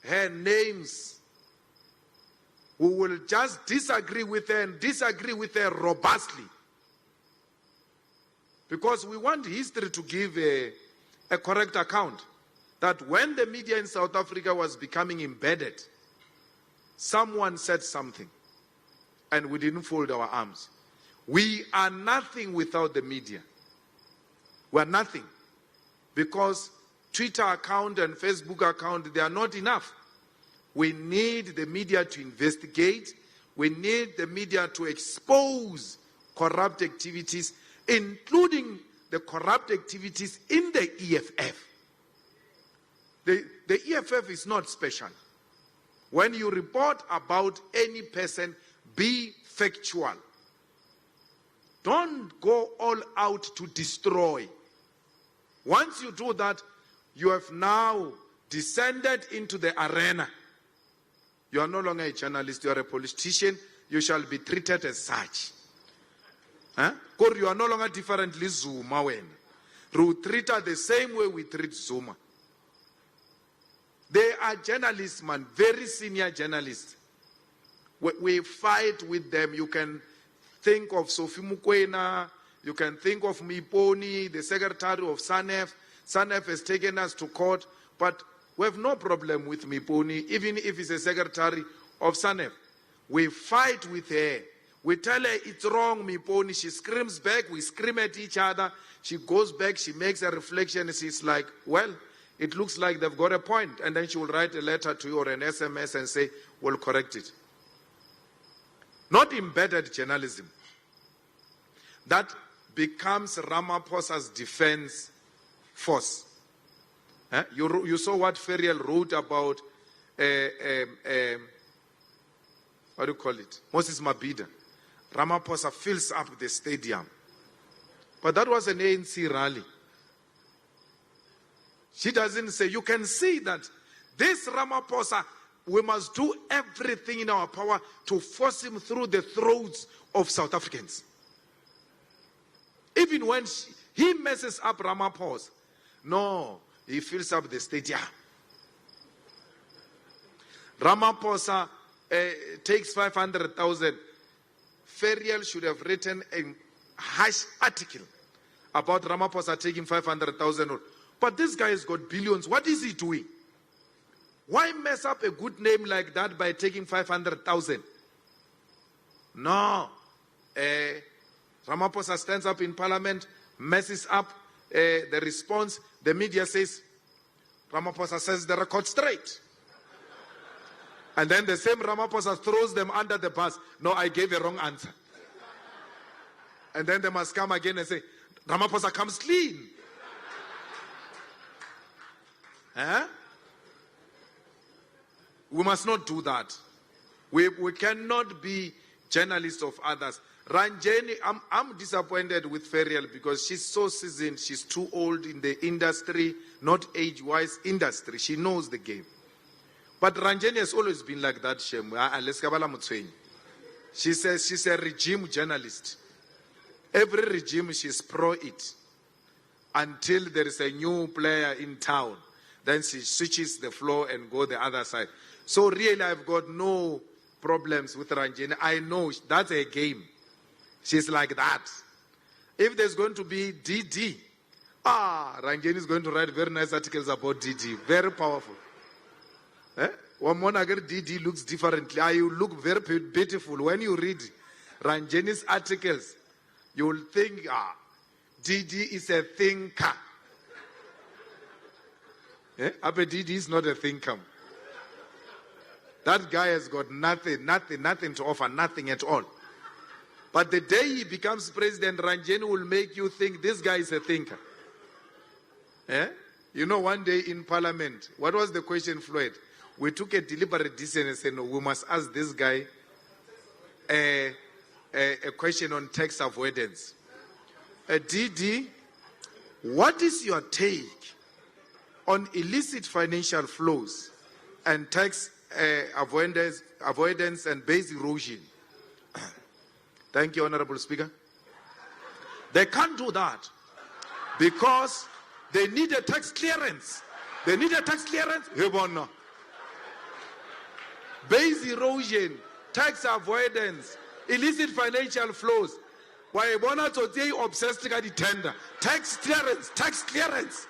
her names. We will just disagree with her and disagree with her robustly. Because we want history to give a correct account that when the media in South Africa was becoming embedded, someone said something and we didn't fold our arms. We are nothing without the media. We are nothing. Because Twitter account and Facebook account, they are not enough. We need the media to investigate. We need the media to expose corrupt activities, including the corrupt activities in the EFF. The EFF is not special. When you report about any person, be factual. Don't go all out to destroy. Once you do that, you have now descended into the arena. You are no longer a journalist, you are a politician. You shall be treated as such. Because you are no longer differently Zuma when. We treat her the same way we treat Zuma. They are journalists, man, very senior journalists. We fight with them. You can think of Sophie Mukwena, you can think of Miponi, the secretary of SANEF. SANEF has taken us to court, but we have no problem with Miponi, even if he's a secretary of SANEF. We fight with her. We tell her it's wrong, Miponi. She screams back. We scream at each other. She goes back. She makes a reflection. She's like, well, it looks like they've got a point. And then she will write a letter to you or an SMS and say, we'll correct it. Not embedded journalism. That becomes Ramaphosa's defense force. You saw what Ferriel wrote about, what do you call it? Moses Mabhida. Ramaphosa fills up the stadium. But that was an ANC rally. She doesn't say, you can see that this Ramaphosa, we must do everything in our power to force him through the throats of South Africans. Even when he messes up Ramaphosa, no, he fills up the stadium. Ramaphosa takes 500,000. Ferriel should have written a harsh article about Ramaphosa taking 500,000. But this guy has got billions. What is he doing? Why mess up a good name like that by taking 500,000? No. Ramaphosa stands up in parliament, messes up the response. The media says, Ramaphosa says the record straight. And then the same Ramaphosa throws them under the bus. No, I gave a wrong answer. And then they must come again and say, Ramaphosa comes clean. We must not do that. We cannot be journalists of others. Ranjeni, I'm disappointed with Ferriel because she's so seasoned. She's too old in the industry, not age-wise industry. She knows the game. But Ranjeni has always been like that, Shem. She says she's a regime journalist. Every regime, she's pro it. Until there is a new player in town. Then she switches the floor and go the other side. So really, I've got no problems with Ranjeni. I know that's a game. She's like that. If there's going to be DD, Ranjeni is going to write very nice articles about DD. Very powerful. One DD looks differently. You look very beautiful. When you read Ranjeni's articles, you will think, DD is a thinker. DD is not a thinker. That guy has got nothing to offer, nothing at all. But the day he becomes president, Ranjeni will make you think this guy is a thinker. You know, one day in parliament, what was the question, Floyd? We took a deliberate decision and said, no, we must ask this guy a question on tax avoidance. DD, what is your take on illicit financial flows and tax avoidance and base erosion? Thank you, Honorable Speaker. They can't do that because they need a tax clearance. They need a tax clearance. Base erosion, tax avoidance, illicit financial flows. Why bona today obsessed with the tender? Tax clearance, tax clearance.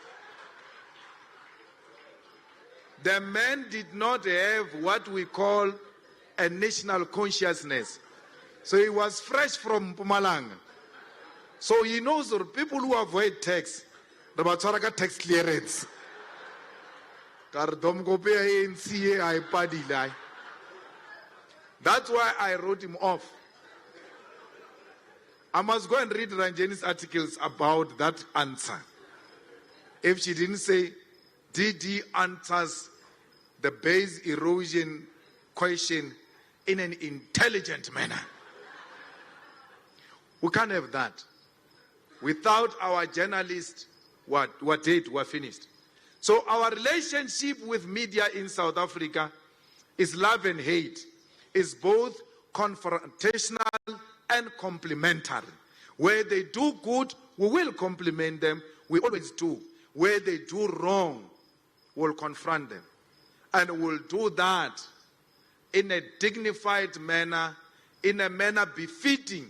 The man did not have what we call a national consciousness. So he was fresh from Mpumalanga. So he knows that people who avoid tax, the Batsaraka tax clearance. That's why I wrote him off. I must go and read Ranjani's articles about that answer. If she didn't say, DD answers the base erosion question in an intelligent manner. We can't have that. Without our journalists, we're finished. So our relationship with media in South Africa is love and hate. It's both confrontational and complementary. Where they do good, we will compliment them. We always do. Where they do wrong, we'll confront them. And we'll do that in a dignified manner, in a manner befitting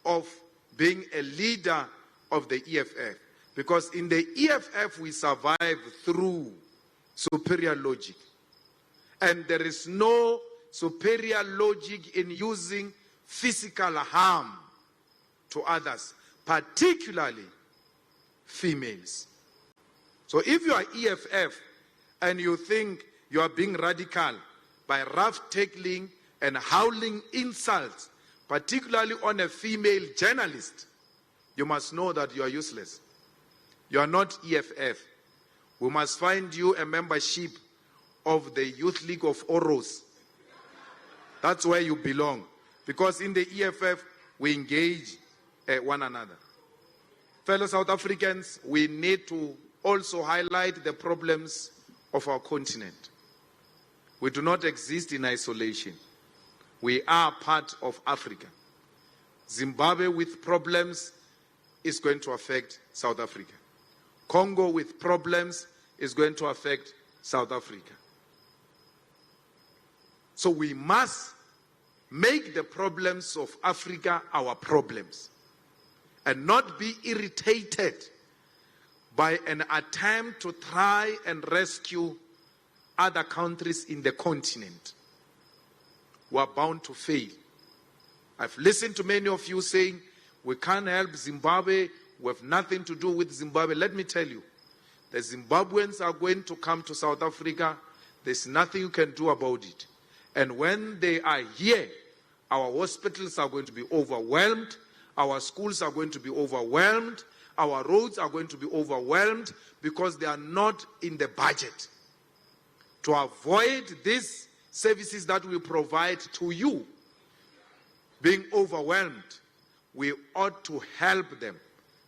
of being a leader of the EFF. Because in the EFF, we survive through superior logic. And there is no superior logic in using physical harm to others, particularly females. So if you are EFF and you think you are being radical by rough tackling and howling insults, particularly on a female journalist, you must know that you are useless. You are not EFF. We must find you a membership of the Youth League of Oros. That's where you belong. Because in the EFF, we engage one another. Fellow South Africans, we need to also highlight the problems of our continent. We do not exist in isolation. We are part of Africa. Zimbabwe with problems is going to affect South Africa. Congo with problems is going to affect South Africa. So we must make the problems of Africa our problems and not be irritated by an attempt to try and rescue other countries in the continent. We are bound to fail. I've listened to many of you saying, we can't help Zimbabwe, we have nothing to do with Zimbabwe. Let me tell you, the Zimbabweans are going to come to South Africa. There's nothing you can do about it. And when they are here, our hospitals are going to be overwhelmed, our schools are going to be overwhelmed, our roads are going to be overwhelmed because they are not in the budget. To avoid these services that we provide to you being overwhelmed, we ought to help them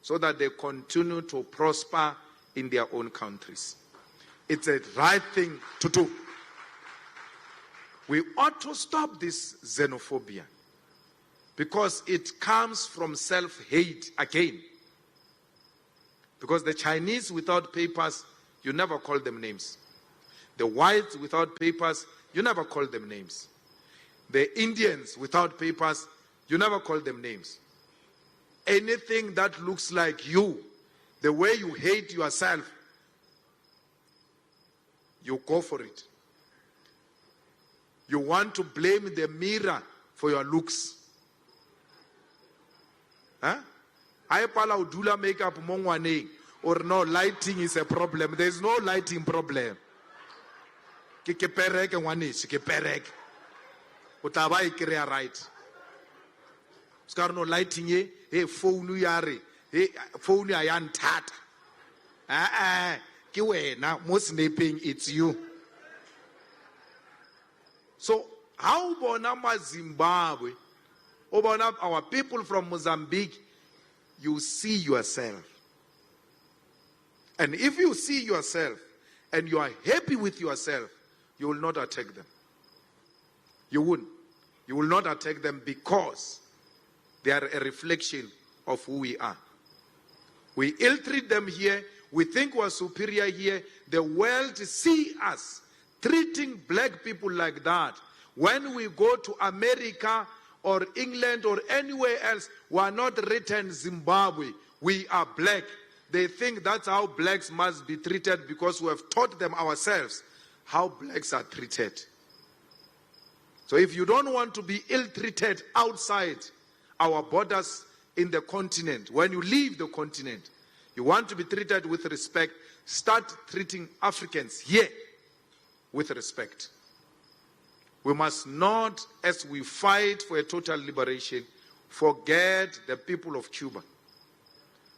so that they continue to prosper in their own countries. It's a right thing to do. We ought to stop this xenophobia because it comes from self-hate again. Because the Chinese without papers, you never call them names. The whites without papers, you never call them names. The Indians without papers, you never call them names. Anything that looks like you, the way you hate yourself, you go for it. You want to blame the mirror for your looks. Huh? I pala udula makeup mongwane or no, lighting is a problem. There is no lighting problem. Ke perek ngwaneshi ke perek. Utaba ikrea right. Skar no lighting ye, hey phone yare, hey phone ya yantata. Ke wena mo snapping, it's you. So how about Zimbabwe? About our people from Mozambique, you see yourself. And if you see yourself and you are happy with yourself, you will not attack them. You wouldn't. You will not attack them because they are a reflection of who we are. We ill-treat them here. We think we're superior here. The world see us treating black people like that. When we go to America or England or anywhere else who are not written Zimbabwe, we are black. They think that's how blacks must be treated because we have taught them ourselves how blacks are treated. So if you don't want to be ill-treated outside our borders in the continent, when you leave the continent, you want to be treated with respect, start treating Africans here with respect. We must not, as we fight for a total liberation, forget the people of Cuba.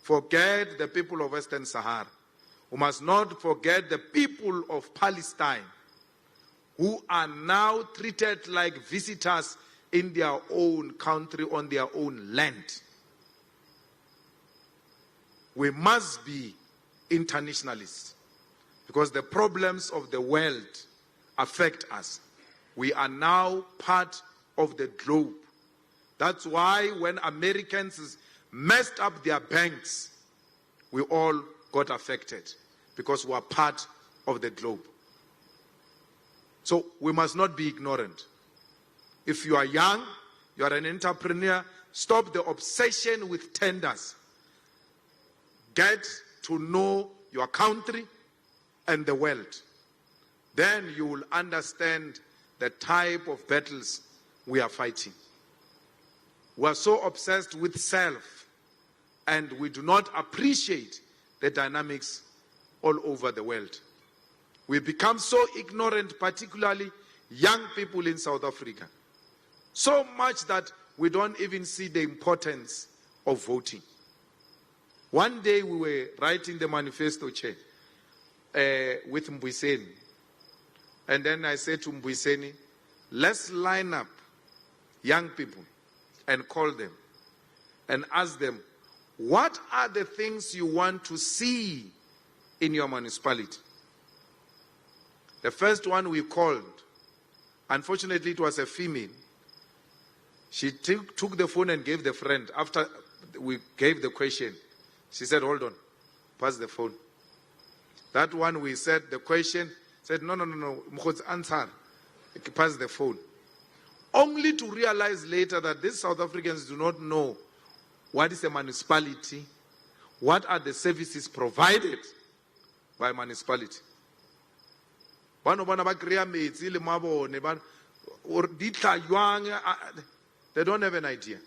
Forget the people of Western Sahara. We must not forget the people of Palestine, who are now treated like visitors in their own country, on their own land. We must be internationalists because the problems of the world affect us. We are now part of the globe. That's why when Americans messed up their banks, we all got affected because we are part of the globe. So we must not be ignorant. If you are young, you are an entrepreneur, stop the obsession with tenders. Get to know your country and the world. Then you will understand the type of battles we are fighting. We are so obsessed with self, and we do not appreciate the dynamics all over the world. We become so ignorant, particularly young people in South Africa. So much that we don't even see the importance of voting. One day we were writing the manifesto, Chair, with Mbuyiseni. And then I said to Mbuyiseni, let's line up young people and call them and ask them, what are the things you want to see in your municipality? The first one we called, unfortunately it was a female. She took the phone and gave the friend. After we gave the question, she said, hold on, pass the phone. That one we said the question, said, no, answer, pass the phone. Only to realize later that these South Africans do not know what is a municipality, what are the services provided by municipality. They don't have an idea.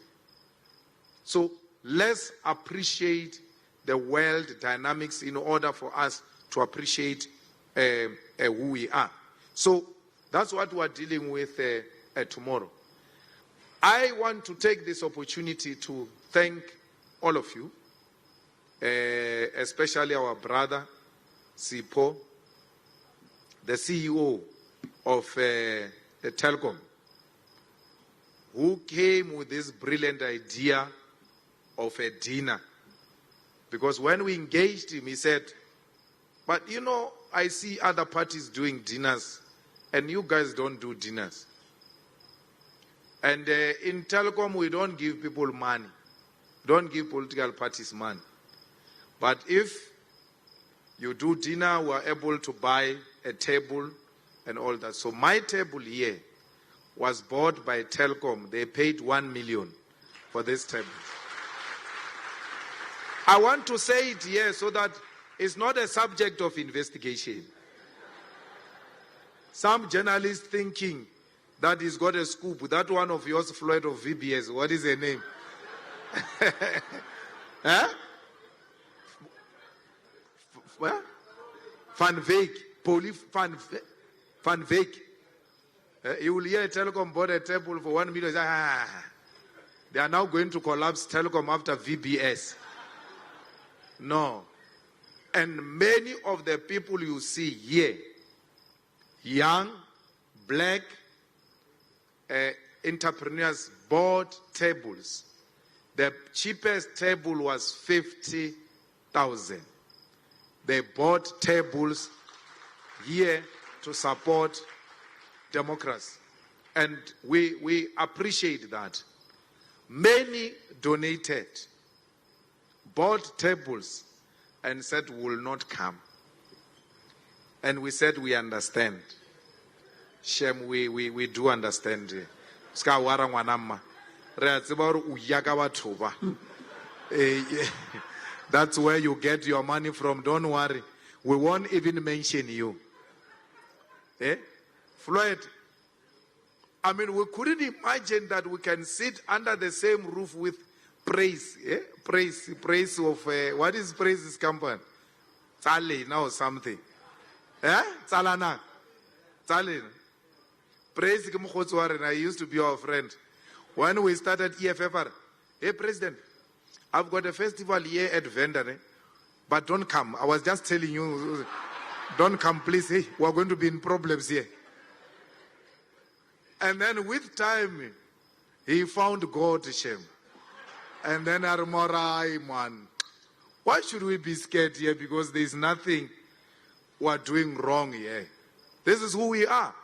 So let's appreciate the world dynamics in order for us to appreciate who we are. So that's what we're dealing with tomorrow. I want to take this opportunity to thank all of you, especially our brother, Sipho, the CEO of the Telkom, who came with this brilliant idea of a dinner. Because when we engaged him, he said, but you know, I see other parties doing dinners, and you guys don't do dinners. And in Telkom, we don't give people money. Don't give political parties money. But if you do dinner, we are able to buy a table and all that. So my table here was bought by Telkom. They paid 1 million for this table. I want to say it here so that it's not a subject of investigation. Some journalist thinking that he's got a scoop. That one of yours, Floyd of VBS, what is her name? Huh? Van Veek. Van Veek. You will hear Telkom bought a table for 1 million. They are now going to collapse Telkom after VBS. No. And many of the people you see here, young, black, entrepreneurs bought tables. The cheapest table was 50,000. They bought tables here to support democracy. And we appreciate that. Many donated, bought tables, and said will not come. And we said we understand. Shem, we do understand. That's where you get your money from. Don't worry. We won't even mention you. Floyd, I mean, we couldn't imagine that we can sit under the same roof with praise. Praise of, what is Praise's company? Tali, now something. Talana. Tali. Praise, I used to be our friend. When we started EFF, hey, President, I've got a festival here at Vendor, but don't come. I was just telling you, don't come, please. Hey, we're going to be in problems here. And then with time, he found God shame. And then Armorai, man, why should we be scared here? Because there's nothing we're doing wrong here. This is who we are.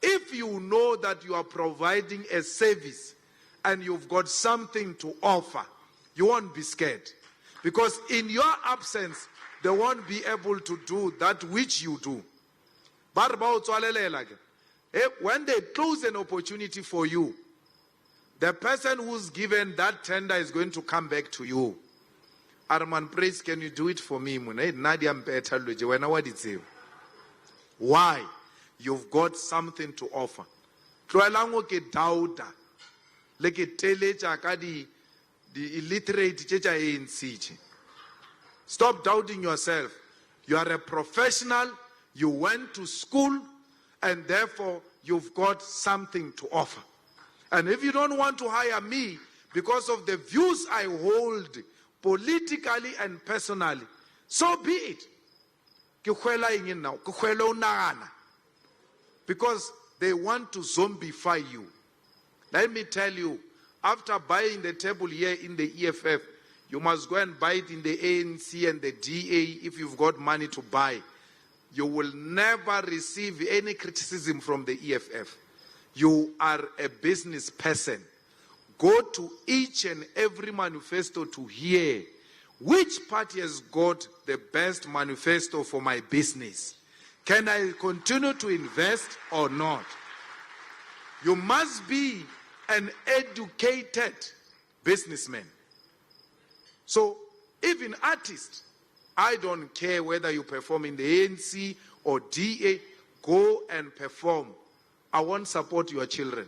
If you know that you are providing a service and you've got something to offer, you won't be scared. Because in your absence, they won't be able to do that which you do. When they close an opportunity for you, the person who's given that tender is going to come back to you. Arman, praise, can you do it for me? Why? You've got something to offer. The illiterate. Stop doubting yourself. You are a professional, you went to school, and therefore you've got something to offer. And if you don't want to hire me because of the views I hold politically and personally, so be it. Because they want to zombify you. Let me tell you, after buying the table here in the EFF, you must go and buy it in the ANC and the DA if you've got money to buy. You will never receive any criticism from the EFF. You are a business person. Go to each and every manifesto to hear which party has got the best manifesto for my business. Can I continue to invest or not? You must be an educated businessman. So, even artists, I don't care whether you perform in the ANC or DA, go and perform. I won't support your children.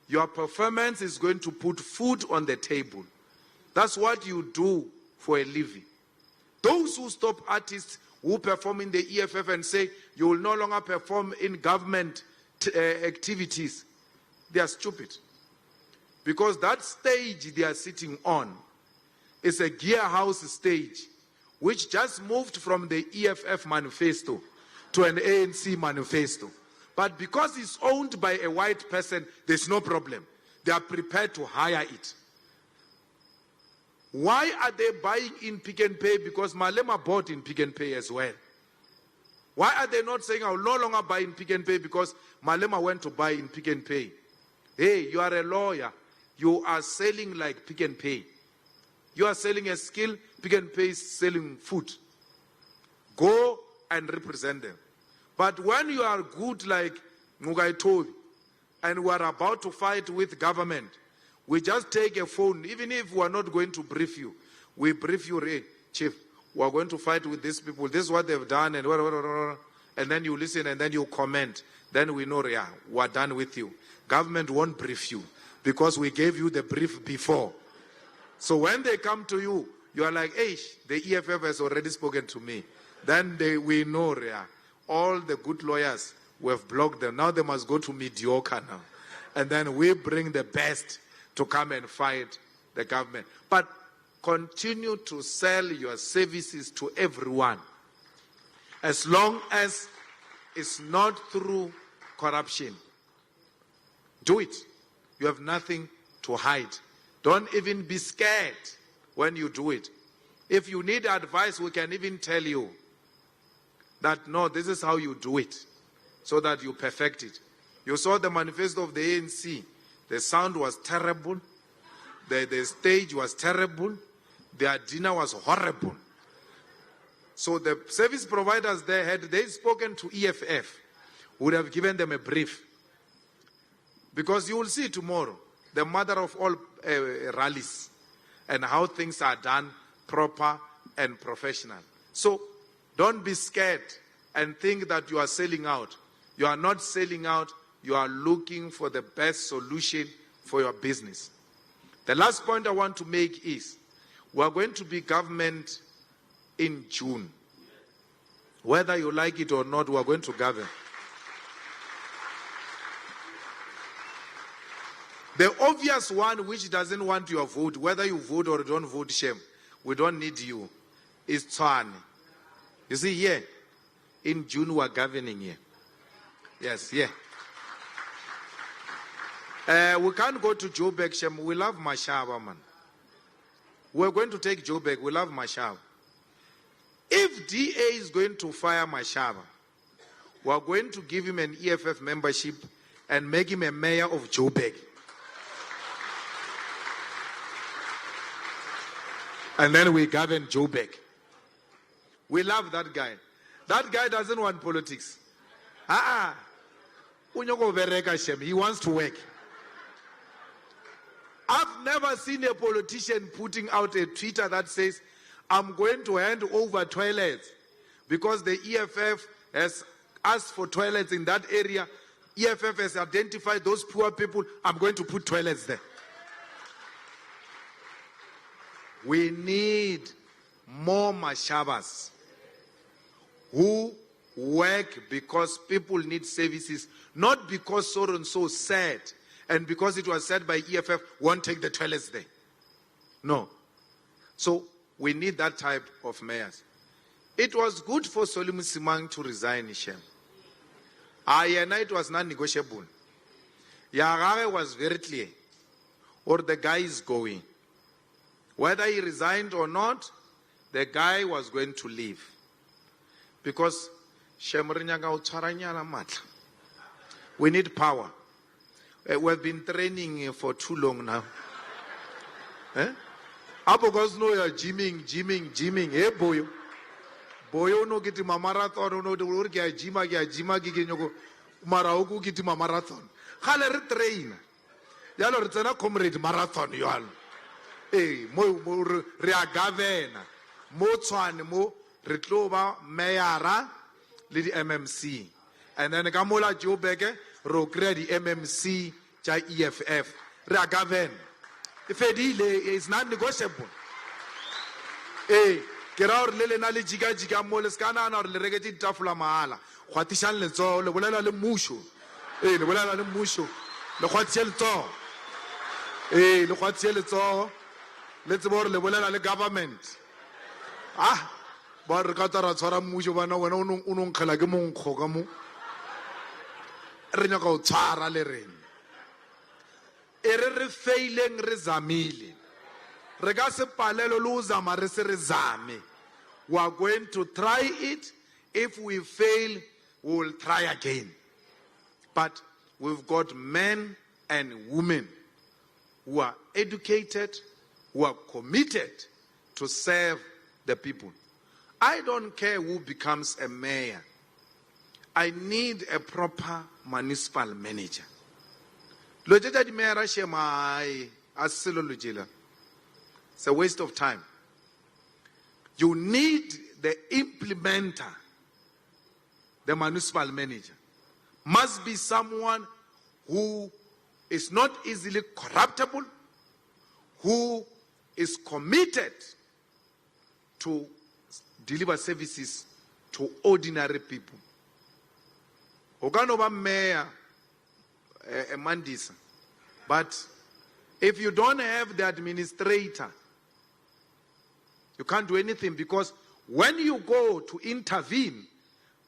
Your performance is going to put food on the table. That's what you do for a living. Those who stop artists who perform in the EFF and say you will no longer perform in government activities, they are stupid. Because that stage they are sitting on is a gear house stage which just moved from the EFF manifesto to an ANC manifesto. But because it's owned by a white person, there's no problem. They are prepared to hire it. Why are they buying in Pick and Pay? Because Malema bought in Pick and Pay as well. Why are they not saying I will no longer buy in Pick and Pay because Malema went to buy in Pick and Pay? Hey, you are a lawyer. You are selling like Pick and Pay. You are selling a skill, Pick and Pay is selling food. Go and represent them. But when you are good like Mugai Tobi, and we are about to fight with government, we just take a phone, even if we are not going to brief you. We brief you, hey, Chief, we are going to fight with these people. This is what they've done, and then you listen and then you comment. Then we know, yeah, we are done with you. Government won't brief you because we gave you the brief before. So when they come to you, you are like, hey, the EFF has already spoken to me. Then we know, yeah, all the good lawyers, we have blocked them. Now they must go to mediocre now. And then we bring the best to come and fight the government. But continue to sell your services to everyone. As long as it's not through corruption. Do it. You have nothing to hide. Don't even be scared when you do it. If you need advice, we can even tell you that, no, this is how you do it, so that you perfect it. You saw the manifesto of the ANC. The sound was terrible. The stage was terrible. Their dinner was horrible. So the service providers there, had they spoken to EFF, would have given them a brief. Because you will see tomorrow, the mother of all rallies, and how things are done proper and professional. So don't be scared and think that you are selling out. You are not selling out. You are looking for the best solution for your business. The last point I want to make is we are going to be government in June. Whether you like it or not, we are going to govern. The obvious one which doesn't want your vote, whether you vote or don't vote, shame, we don't need you, is Tswane. You see here, in June we are governing here. Yes, yeah. We can't go to Joburg, Shem. We love Mashaba, man. We're going to take Joburg. We love Mashaba. If DA is going to fire Mashaba, we're going to give him an EFF membership and make him a mayor of Joburg. And then we govern Joburg. We love that guy. That guy doesn't want politics. He wants to work. I've never seen a politician putting out a Twitter that says, I'm going to hand over toilets because the EFF has asked for toilets in that area. EFF has identified those poor people. I'm going to put toilets there. We need more Mashabas who work because people need services, not because so and so said, and because it was said by EFF, won't take the toilets there. No. So we need that type of mayors. It was good for Solomon Simang to resign, Shem. And it was non-negotiable. Yagare was very clear. Or the guy is going. Whether he resigned or not, the guy was going to leave. Because we need power. We've been training for too long now. Because no, you're gymming. Hey, boy. Boy, no get him a marathon, no, the work, Jima, Marauku get him a marathon. Haller train. Yalo, it's a comrade marathon, you all. Hey, mo reagavena, mo tswane mo retloba mayara le di MMC, and then kamola Joburg ro create di MMC cha EFF reagavena. If is not negotiable. Hey, kera or le na le jiga mo le skana na or le regeti tafula mahala. Khwatishan le tso le bolela le musho. Le bolela le musho. Le khwatishe tso. Le khwatishe tso. Let's more le bolela le government. Ba re ka tsara tshwara mmuso bana wena o no nkgela ke monkgo ka mo. Re nya ka o tshwara le rena. Re faileng re zamile. Re ka se palelo le o zama re se re zame. We are going to try it. If we fail, we will try again. But we've got men and women who are educated, who are committed to serve the people. I don't care who becomes a mayor. I need a proper municipal manager. It's a waste of time. You need the implementer, the municipal manager. Must be someone who is not easily corruptible, who is committed to deliver services to ordinary people. Oganoba mayor Mandisa. But if you don't have the administrator, you can't do anything, because when you go to intervene,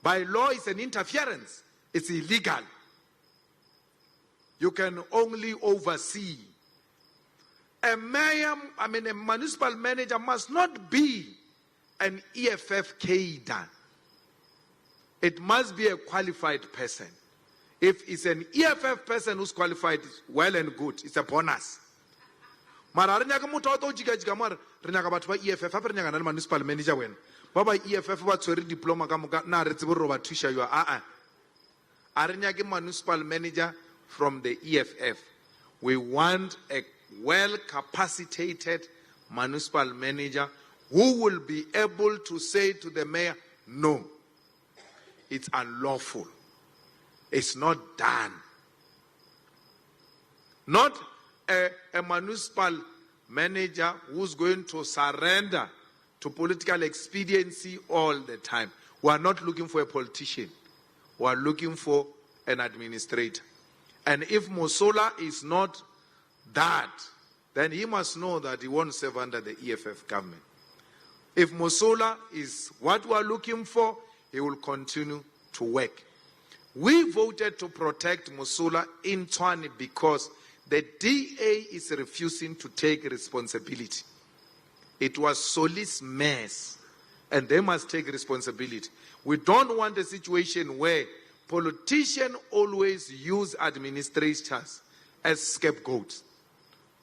by law it's an interference. It's illegal. You can only oversee. A mayor, a municipal manager must not be an EFF cadre. It must be a qualified person. If it's an EFF person who's qualified, well and good. It's a bonus. Mara re nyaka motho o jiga mara re nyaka batho ba EFF fa re nyaka na municipal manager wena. Ba ba EFF ba tshwere diploma ka moka na re tsebe ro ba thusha yo a re nyake municipal manager from the EFF We want a well-capacitated municipal manager who will be able to say to the mayor, no, it's unlawful. It's not done. Not a municipal manager who's going to surrender to political expediency all the time. We are not looking for a politician. We are looking for an administrator. And if Mosola is not that, then he must know that he won't serve under the EFF government. If Mosola is what we are looking for, he will continue to work. We voted to protect Mosola in Tshwane because the DA is refusing to take responsibility. It was Soli's mess, and they must take responsibility. We don't want a situation where politicians always use administrators as scapegoats.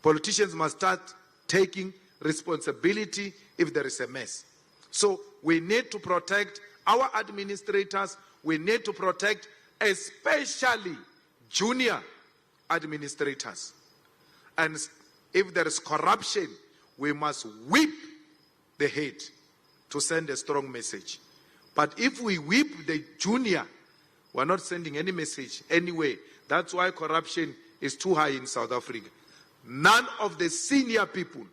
Politicians must start taking responsibility if there is a mess. So we need to protect our administrators. We need to protect especially junior administrators. And if there is corruption, we must whip the head to send a strong message. But if we whip the junior, we're not sending any message anyway. That's why corruption is too high in South Africa. None of the senior people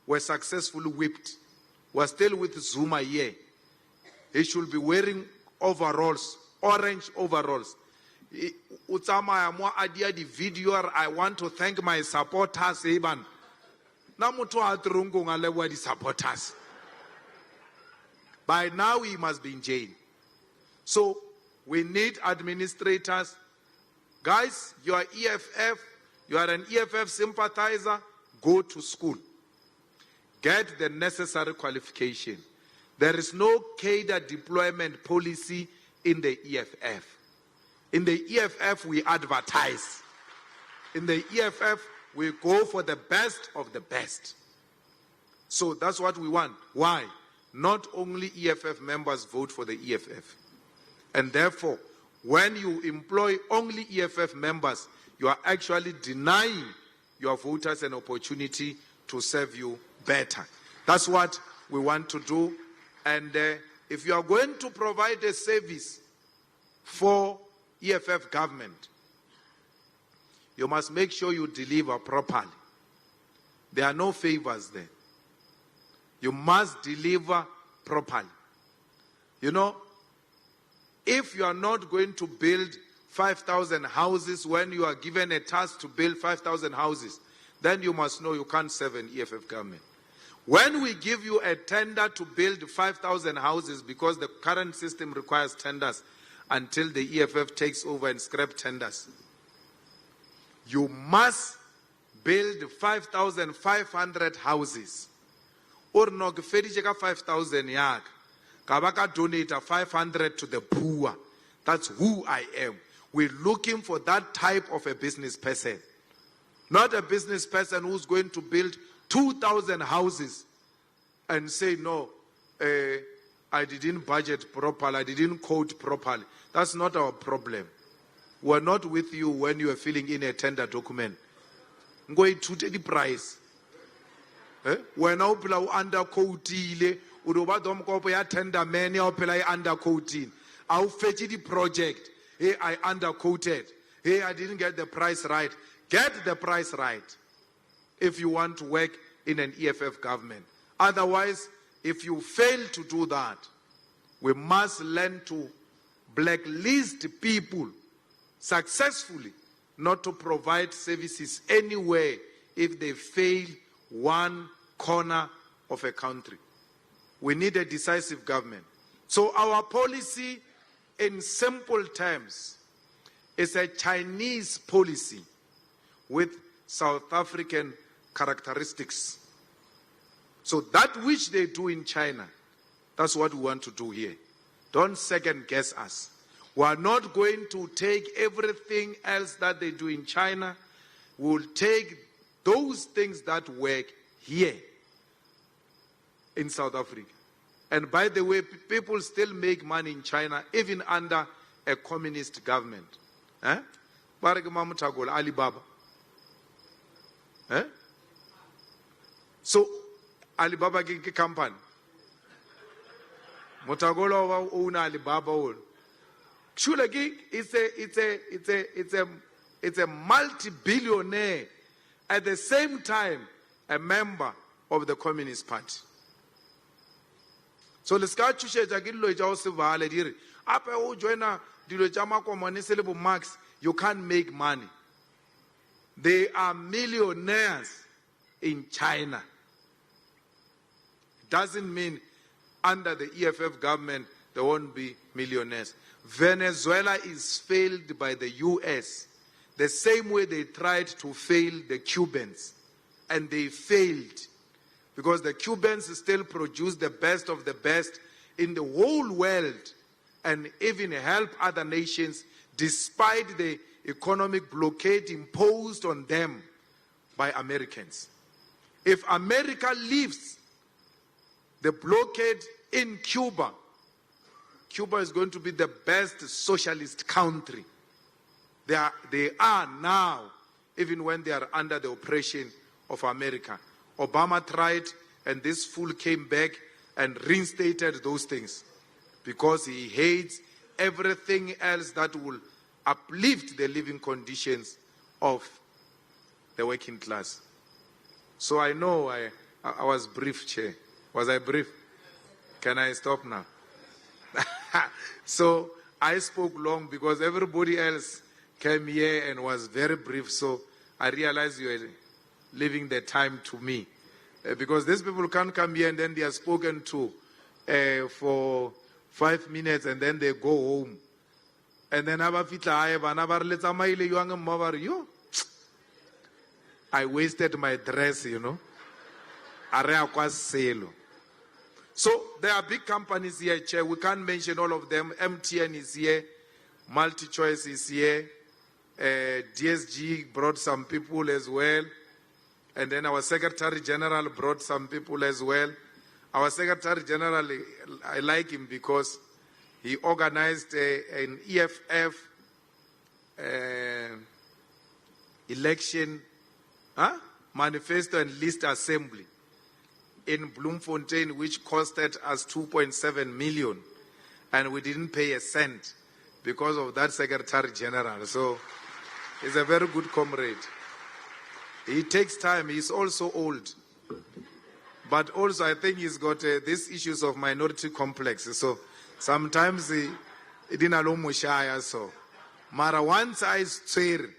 were successfully whipped. We're still with Zuma here. He should be wearing overalls, orange overalls. The video, I want to thank my supporters. Supporters. By now he must be in jail. So we need administrators. Guys, you are EFF, you are an EFF sympathizer, go to school. Get the necessary qualification. There is no cadre deployment policy in the EFF. In the EFF, we advertise. In the EFF, we go for the best of the best. So that's what we want. Why? Not only EFF members vote for the EFF. And therefore, when you employ only EFF members, you are actually denying your voters an opportunity to serve you better. That's what we want to do. And if you are going to provide a service for EFF government, you must make sure you deliver properly. There are no favors there. You must deliver properly. You know, if you are not going to build 5,000 houses when you are given a task to build 5,000 houses, then you must know you can't serve an EFF government. When we give you a tender to build 5,000 houses, because the current system requires tenders until the EFF takes over and scrap tenders, you must build 5,500 houses. Or no, 5,000 yak. Kabaka donate 500 to the poor. That's who I am. We're looking for that type of a business person. Not a business person who's going to build 2,000 houses and say, no, I didn't budget properly, I didn't code properly. That's not our problem. We're not with you when you are filling in a tender document. Go to the price. When I play under quote, Uruba dom kopo ya tender many or play under quoting. I'll fetch the project. Hey, I underquoted. Hey, I didn't get the price right. Get the price right if you want to work in an EFF government. Otherwise, if you fail to do that, we must learn to blacklist people successfully, not to provide services anywhere if they fail one corner of a country. We need a decisive government. So our policy, in simple terms, is a Chinese policy with South African characteristics. So that which they do in China, that's what we want to do here. Don't second guess us. We are not going to take everything else that they do in China. We will take those things that work here in South Africa. And by the way, people still make money in China even under a communist government. Alibaba. Eh? So, Alibaba ke company. Motagolo own Alibaba. Surely it's a multi-billionaire, at the same time a member of the Communist Party. So let's go to the Marx, you can't make money. They are millionaires in China. Doesn't mean under the EFF government there won't be millionaires. Venezuela is failed by the US the same way they tried to fail the Cubans, and they failed because the Cubans still produce the best of the best in the whole world and even help other nations despite the economic blockade imposed on them by Americans. If America leaves the blockade in Cuba, Cuba is going to be the best socialist country. They are now, even when they are under the oppression of America. Obama tried, and this fool came back and reinstated those things because he hates everything else that will uplift the living conditions of the working class. So I know I was brief, Chair. Was I brief? Can I stop now? So I spoke long because everybody else came here and was very brief. So I realized you were leaving the time to me. Because these people can't come here and then they are spoken to for 5 minutes and then they go home. And then I wasted my dress, you know. So there are big companies here, Chair. We can't mention all of them. MTN is here. MultiChoice is here. DSG brought some people as well. And then our Secretary General brought some people as well. Our Secretary General, I like him because he organized an EFF election manifesto and list assembly in Bloemfontein, which costed us 2.7 million. And we didn't pay a cent because of that Secretary General. So he's a very good comrade. He takes time. He's also old. But also I think he's got these issues of minority complex. So sometimes he didn't allow Mushaya. So Mara once I swear,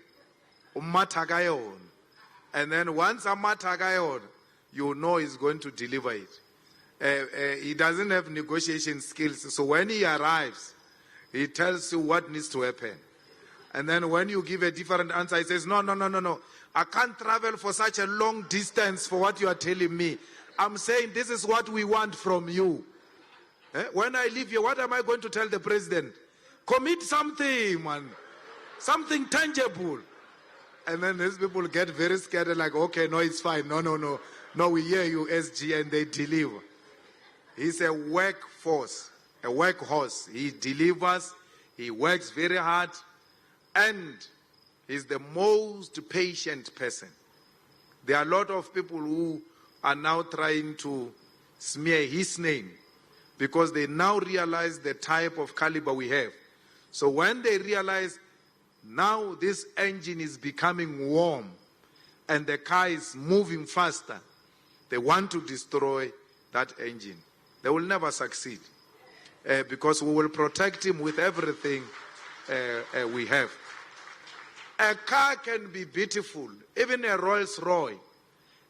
and then once a matagayon, you know he's going to deliver it. He doesn't have negotiation skills. So when he arrives, he tells you what needs to happen. And then when you give a different answer, he says, no. I can't travel for such a long distance for what you are telling me. I'm saying this is what we want from you. When I leave here, what am I going to tell the president? Commit something, man. Something tangible. And then these people get very scared and like, okay, no, it's fine. No, we hear you, SG, and they deliver. He's a workforce, a workhorse. He delivers, he works very hard, and he's the most patient person. There are a lot of people who are now trying to smear his name because they now realize the type of caliber we have. So when they realize now this engine is becoming warm and the car is moving faster, they want to destroy that engine. They will never succeed because we will protect him with everything we have. A car can be beautiful, even a Rolls-Royce.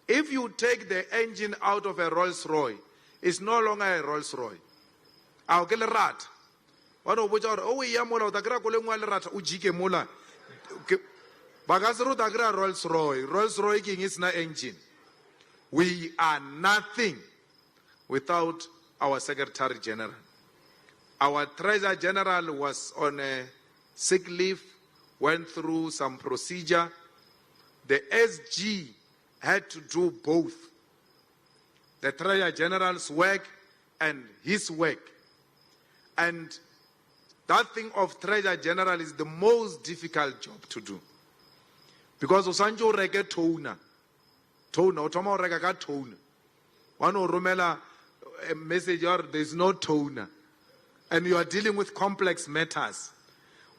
If you take the engine out of a Rolls-Royce, it's no longer a Rolls-Royce. I'll get a rat. Rolls-Royce is not engine. We are nothing without our Secretary General. Our Treasurer General was on a sick leave, went through some procedure. The SG had to do both. The Treasurer General's work and his work. And that thing of Treasurer General is the most difficult job to do. Because Osanjo Rege Touna, Tone, o thoma o reka ka tone. One o romela a message or there's no tone. And you are dealing with complex matters.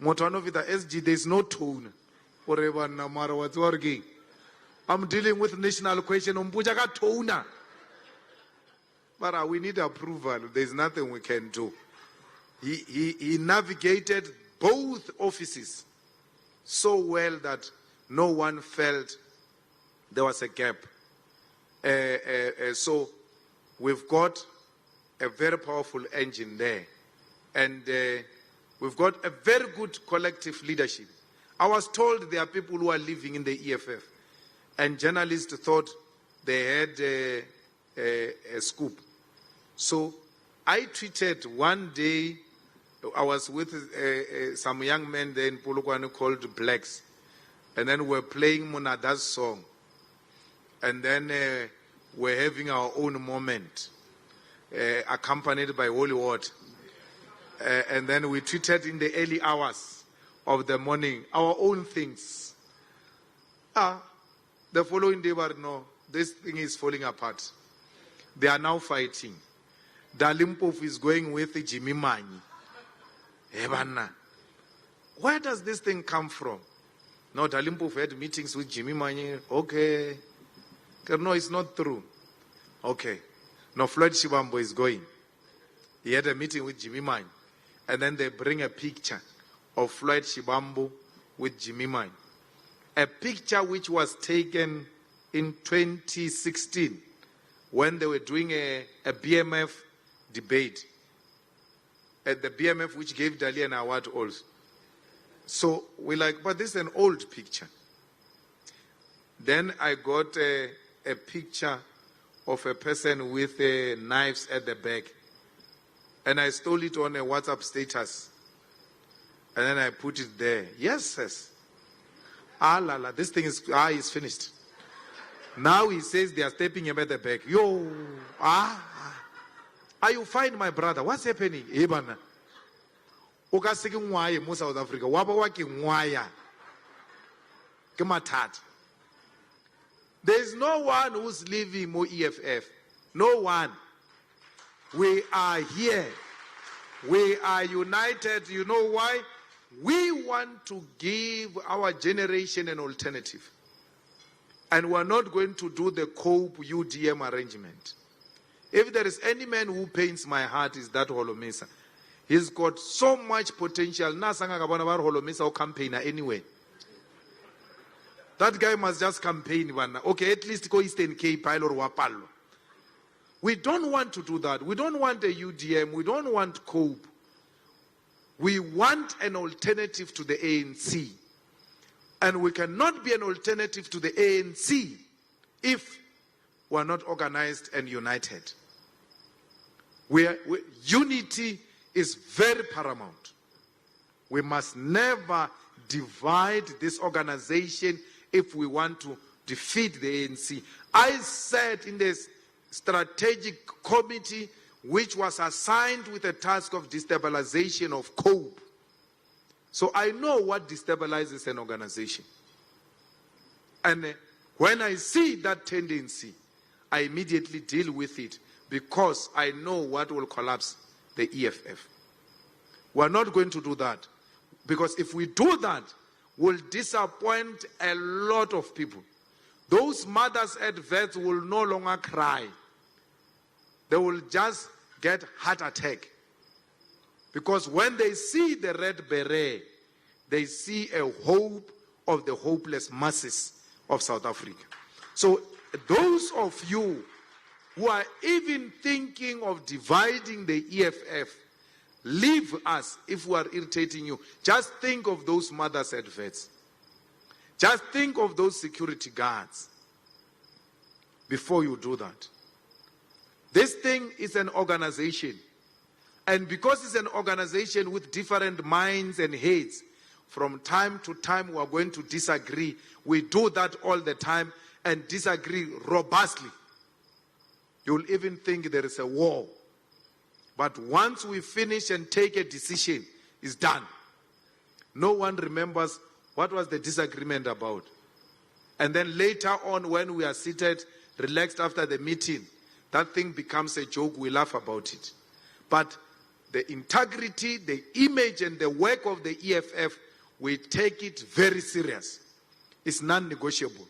Motano with the SG, there's no tone. I'm dealing with national question. But we need approval. There's nothing we can do. He navigated both offices so well that no one felt there was a gap. So we've got a very powerful engine there. And we've got a very good collective leadership. I was told there are people who are living in the EFF. And journalists thought they had a scoop. So I tweeted one day, I was with some young men there in Polokwane called Blacks. And then we're playing Monada's song. And then we're having our own moment, accompanied by holy water. And then we tweeted in the early hours of the morning our own things. The following day, but no, this thing is falling apart. They are now fighting. Dalimpof is going with Jimmy Mani. Where does this thing come from? No, Dalimpof had meetings with Jimmy Mani. Okay. No, it's not true. Okay. No, Floyd Shibambo is going. He had a meeting with Jimmy Mani. And then they bring a picture of Floyd Shibambo with Jimmy Mani. A picture which was taken in 2016 when they were doing a BMF debate. At the BMF which gave Dali an award also. So we're like, but this is an old picture. Then I got a picture of a person with knives at the back. And I stole it on a WhatsApp status. And then I put it there. Yes, yes. This thing is finished. Now he says they are stepping him at the back. Yo, are you fine, my brother? What's happening? Ibana. Oka seking waye mo South Africa. Waba waki waya. Kematat. There is no one who's leaving Mo EFF. No one. We are here. We are united. You know why? We want to give our generation an alternative. And we're not going to do the COPE UDM arrangement. If there is any man who pains my heart, is that Holomisa. He's got so much potential. Nasanga kabona bar Holomisa or campaigner anyway. That guy must just campaign. Okay, at least go Eastern Cape or Wapalo. We don't want to do that. We don't want a UDM. We don't want COPE. We want an alternative to the ANC. And we cannot be an alternative to the ANC if we're not organized and united. Unity is very paramount. We must never divide this organization if we want to defeat the ANC. I said in this strategic committee which was assigned with the task of destabilization of COPE. So I know what destabilizes an organization. And when I see that tendency, I immediately deal with it because I know what will collapse the EFF. We're not going to do that. Because if we do that, we'll disappoint a lot of people. Those mothers at vets will no longer cry. They will just get heart attack. Because when they see the red beret, they see a hope of the hopeless masses of South Africa. So those of you who are even thinking of dividing the EFF, leave us if we are irritating you. Just think of those mothers at vets. Just think of those security guards before you do that. This thing is an organization. And because it's an organization with different minds and heads, from time to time we are going to disagree. We do that all the time and disagree robustly. You'll even think there is a war. But once we finish and take a decision, it's done. No one remembers what was the disagreement about. And then later on, when we are seated, relaxed after the meeting, that thing becomes a joke. We laugh about it. But the integrity, the image, and the work of the EFF, we take it very serious. It's non-negotiable.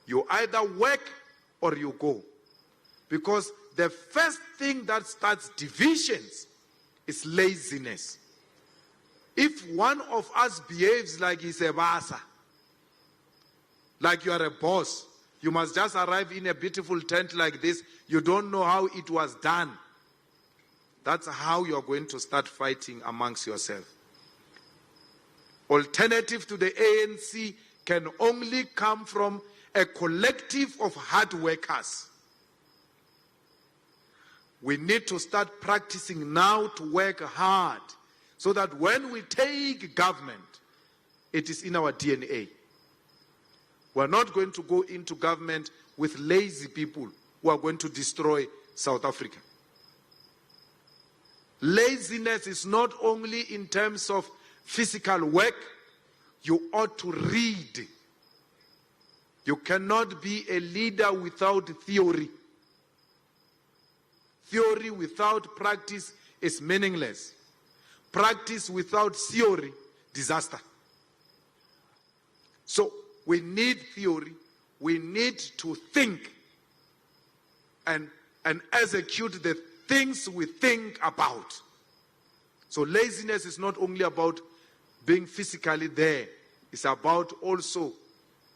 You either work or you go. Because the first thing that starts divisions is laziness. If one of us behaves like he's a basa, like you are a boss, you must just arrive in a beautiful tent like this, you don't know how it was done. That's how you're going to start fighting amongst yourself. Alternative to the ANC can only come from a collective of hard workers. We need to start practicing now to work hard so that when we take government, it is in our DNA. We're not going to go into government with lazy people who are going to destroy South Africa. Laziness is not only in terms of physical work. You ought to read. You cannot be a leader without theory. Theory without practice is meaningless. Practice without theory, disaster. So we need theory. We need to think and execute the things we think about. So laziness is not only about being physically there. It's about also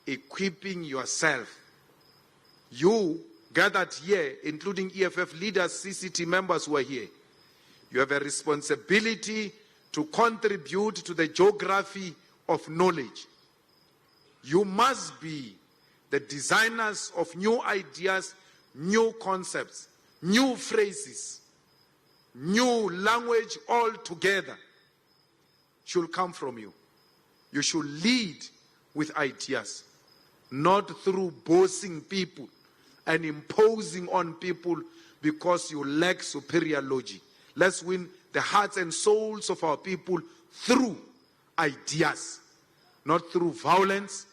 equipping yourself. You gathered here, including EFF leaders, CCT members who are here. You have a responsibility to contribute to the geography of knowledge. You must be the designers of new ideas, new concepts, new phrases, new language altogether should come from you. You should lead with ideas, not through bossing people and imposing on people because you lack superior logic. Let's win the hearts and souls of our people through ideas, not through violence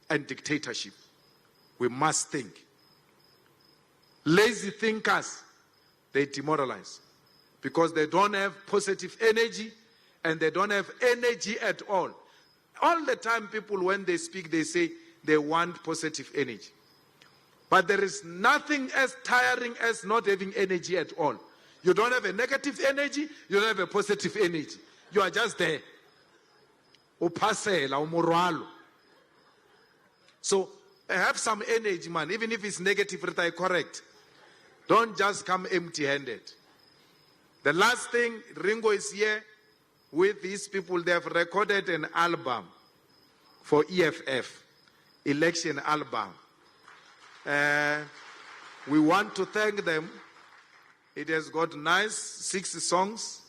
and dictatorship. We must think. Lazy thinkers, they demoralize because they don't have positive energy and they don't have energy at all. All the time people, when they speak, they say they want positive energy. But there is nothing as tiring as not having energy at all. You don't have a negative energy, you don't have a positive energy. You are just there. So have some energy, man. Even if it's negative, correct. Don't just come empty-handed. The last thing, Ringo is here with these people. They have recorded an album for EFF, election album. We want to thank them. It has got nice 6 songs,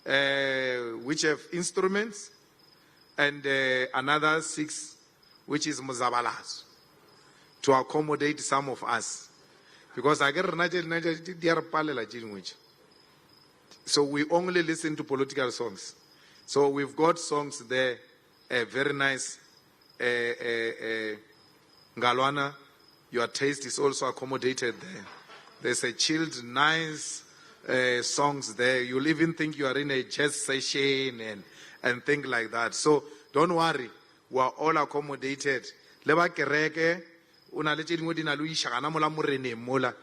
which have instruments, and another 6, which is Muzabalazo, to accommodate some of us. Because I get so we only listen to political songs. So we've got songs there, very nice. Ngalwana, your taste is also accommodated there. There's a chilled, nice songs there. You'll even think you are in a jazz session and things like that. So don't worry, we are all accommodated. Leba kereke, una le tse dingwe di na le ishagana mola moreneng mola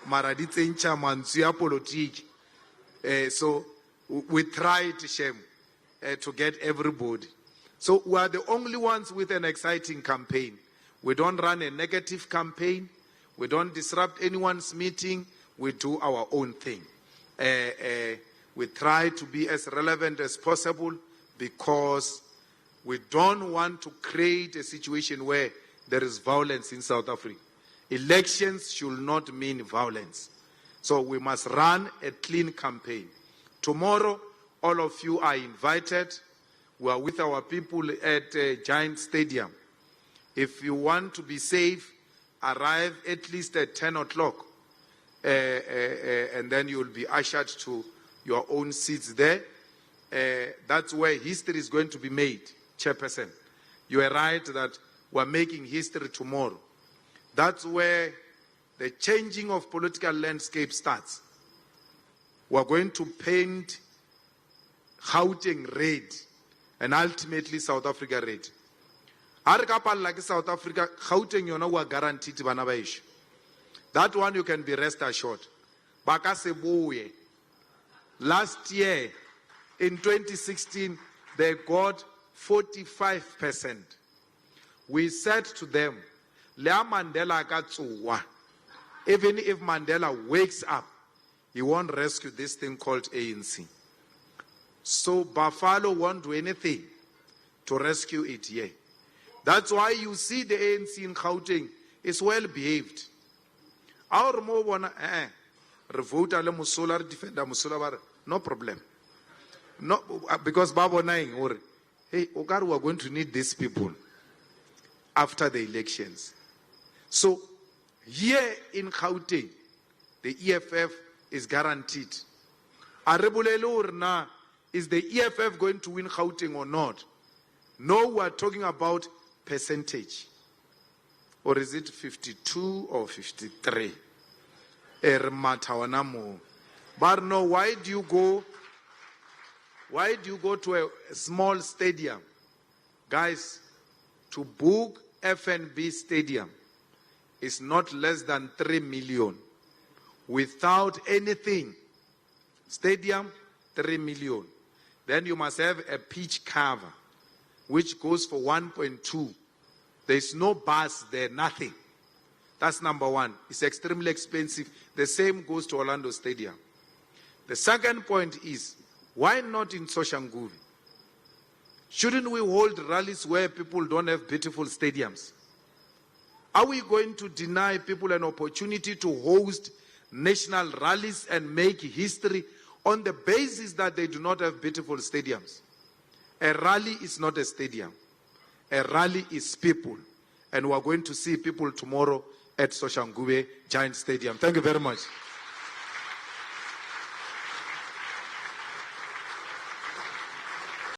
mara di tsentša mantswe ya politiki. So we tried, Shem, to get everybody. So we are the only ones with an exciting campaign. We don't run a negative campaign. We don't disrupt anyone's meeting. We do our own thing. We try to be as relevant as possible because we don't want to create a situation where there is violence in South Africa. Elections should not mean violence. So we must run a clean campaign. Tomorrow, all of you are invited. We are with our people at Giant Stadium. If you want to be safe, arrive at least at 10 o'clock. And then you will be ushered to your own seats there. That's where history is going to be made, Chairperson. You are right that we're making history tomorrow. That's where the changing of political landscape starts. We're going to paint Gauteng red and ultimately South Africa red. Like South Africa, Gauteng yona wa guaranteed bana ba isho. That one you can be rest assured. Bakaseboye. Last year, in 2016, they got 45%. We said to them, Lea Mandela katsuwa. Even if Mandela wakes up, he won't rescue this thing called ANC. So Buffalo won't do anything to rescue it here. That's why you see the ANC in Gauteng is well behaved. Our more revote ale musola defender musola, no problem. No, because Babo Naing or hey, Ogar, we are going to need these people after the elections. So here in Gauteng, the EFF is guaranteed. Arebulelo is the EFF going to win Gauteng or not? No, we are talking about percentage. Or is it 52 or 53? But no, why do you go to a small stadium? Guys, to book FNB stadium is not less than 3 million. Without anything, stadium, 3 million. Then you must have a pitch cover, which goes for 1.2. There's no bus there, nothing. That's number one. It's extremely expensive. The same goes to Orlando Stadium. The second point is, why not in Soshanguve? Shouldn't we hold rallies where people don't have beautiful stadiums? Are we going to deny people an opportunity to host national rallies and make history on the basis that they do not have beautiful stadiums? A rally is not a stadium. A rally is people. And we are going to see people tomorrow at Soshanguve Giant Stadium. Thank you very much.